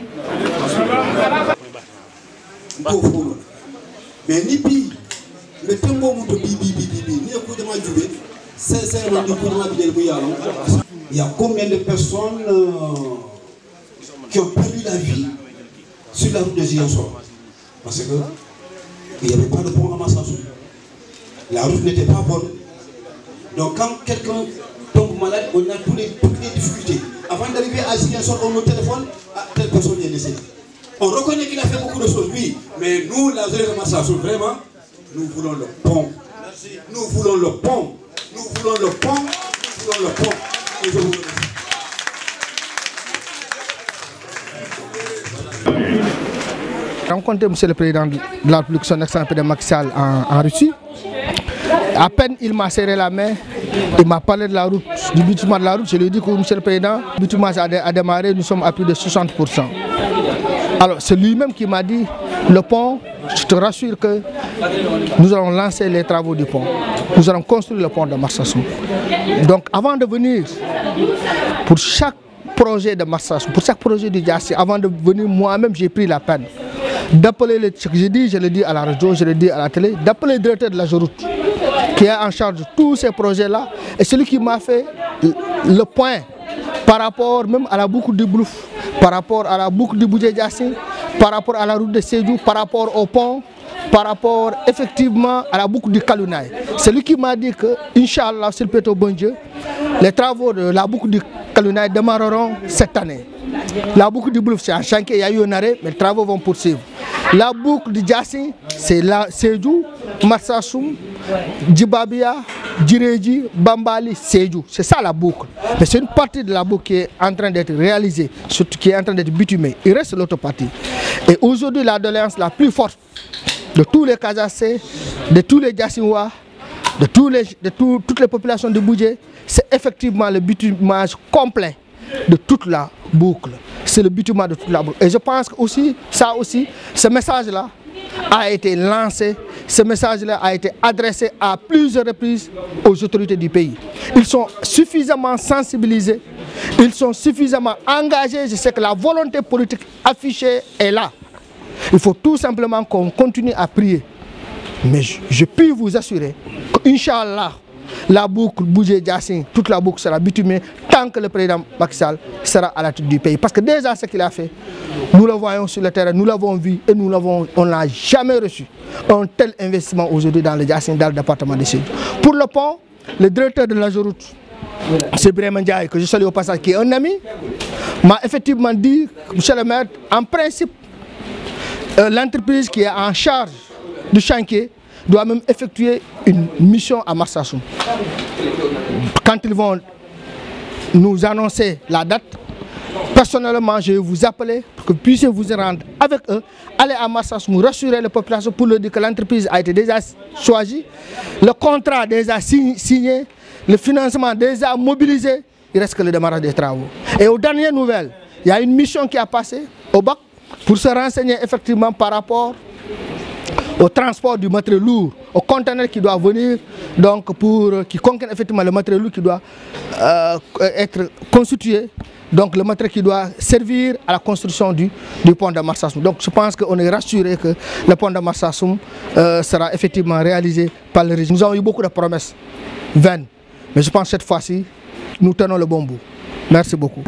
Mais ni pi, le tempo monte ni coup de majubé, sincèrement du coup de majubé. Il y a combien de personnes qui ont perdu la vie sur la route de Ziguinchor? Parce que il n'y avait pas de pont à Massassou. La route n'était pas bonne. Donc quand quelqu'un tombe malade, on a toutes les difficultés. Avant d'arriver à Ziguinchor, on nous téléphone, telle personne est décédée. On reconnaît qu'il a fait beaucoup de choses, oui, mais nous, la zone de Massassou, vraiment, nous voulons le pont. Nous voulons le pont. Nous voulons le pont. Nous voulons le pont. Et je vous remercie. J'ai rencontré M. le Président de la République, son excellent président Macky Sall en Russie. À peine il m'a serré la main, il m'a parlé de la route, du bitument de la route. Je lui ai dit que M. le Président, le bitument a démarré, nous sommes à plus de 60%. Alors c'est lui-même qui m'a dit, le pont, je te rassure que nous allons lancer les travaux du pont. Nous allons construire le pont de Marsassoum. Donc avant de venir, pour chaque projet de Marsassoum, pour chaque projet du Diassi, avant de venir moi-même, j'ai pris la peine d'appeler, ce que j'ai dit, je le dis à la radio, je le dis à la télé, d'appeler le directeur de la Géroute, qui est en charge de tous ces projets-là, et celui qui m'a fait le point par rapport même à la boucle du Blouf, par rapport à la boucle du Boudjé-Diassi, par rapport à la route de Sédou, par rapport au pont, par rapport effectivement à la boucle du Kalounaï. C'est lui qui m'a dit que, Inch'Allah, s'il peut au bon Dieu, les travaux de la boucle du Kalounaï démarreront cette année. La boucle du Blouf, c'est en chantier, il y a eu un arrêt, mais les travaux vont poursuivre. La boucle du Diassi, c'est la Sédou, Marsassoum, Djibabia, Djiréji, Bambali, Sédou. C'est ça la boucle. Mais c'est une partie de la boucle qui est en train d'être réalisée, surtout qui est en train d'être bitumée. Il reste l'autre partie. Et aujourd'hui, la doléance la plus forte de tous les Kazassés, de tous les Diassinois, de toutes les populations de Boudjé, c'est effectivement le bitumage complet de toute la boucle. C'est le bitumage de toute la boucle. Et je pense que aussi, ce message-là a été lancé, ce message-là a été adressé à plusieurs reprises aux autorités du pays. Ils sont suffisamment sensibilisés, ils sont suffisamment engagés. Je sais que la volonté politique affichée est là. Il faut tout simplement qu'on continue à prier. Mais je puis vous assurer qu'Inch'Allah, la boucle Boudjé-Diassine, toute la boucle sera bitumée tant que le président Macky Sall sera à la tête du pays. Parce que déjà ce qu'il a fait, nous le voyons sur le terrain, nous l'avons vu et on n'a jamais reçu un tel investissement aujourd'hui dans le Diassine, dans le département du Sud. Pour le pont, le directeur de l'Ageroute, c'est Birame Ndiaye, que je salue au passage, qui est un ami, m'a effectivement dit, monsieur le maire, en principe, l'entreprise qui est en charge du chantier doit même effectuer une mission à Marsassoum. Quand ils vont nous annoncer la date, personnellement, je vais vous appeler pour que vous puissiez vous rendre avec eux, aller à Marsassoum, rassurer les populations pour leur dire que l'entreprise a été déjà choisie, le contrat déjà signé, le financement déjà mobilisé, il reste que le démarrage des travaux. Et aux dernières nouvelles, il y a une mission qui a passé au BAC pour se renseigner effectivement par rapport au transport du matériel lourd, au conteneur qui doit venir, donc qui contient effectivement le matériel lourd qui doit être constitué, donc le matériel qui doit servir à la construction du pont de Marsassoum. Donc je pense qu'on est rassuré que le pont de Marsassoum sera effectivement réalisé par le régime. Nous avons eu beaucoup de promesses vaines, mais je pense que cette fois-ci, nous tenons le bon bout. Merci beaucoup.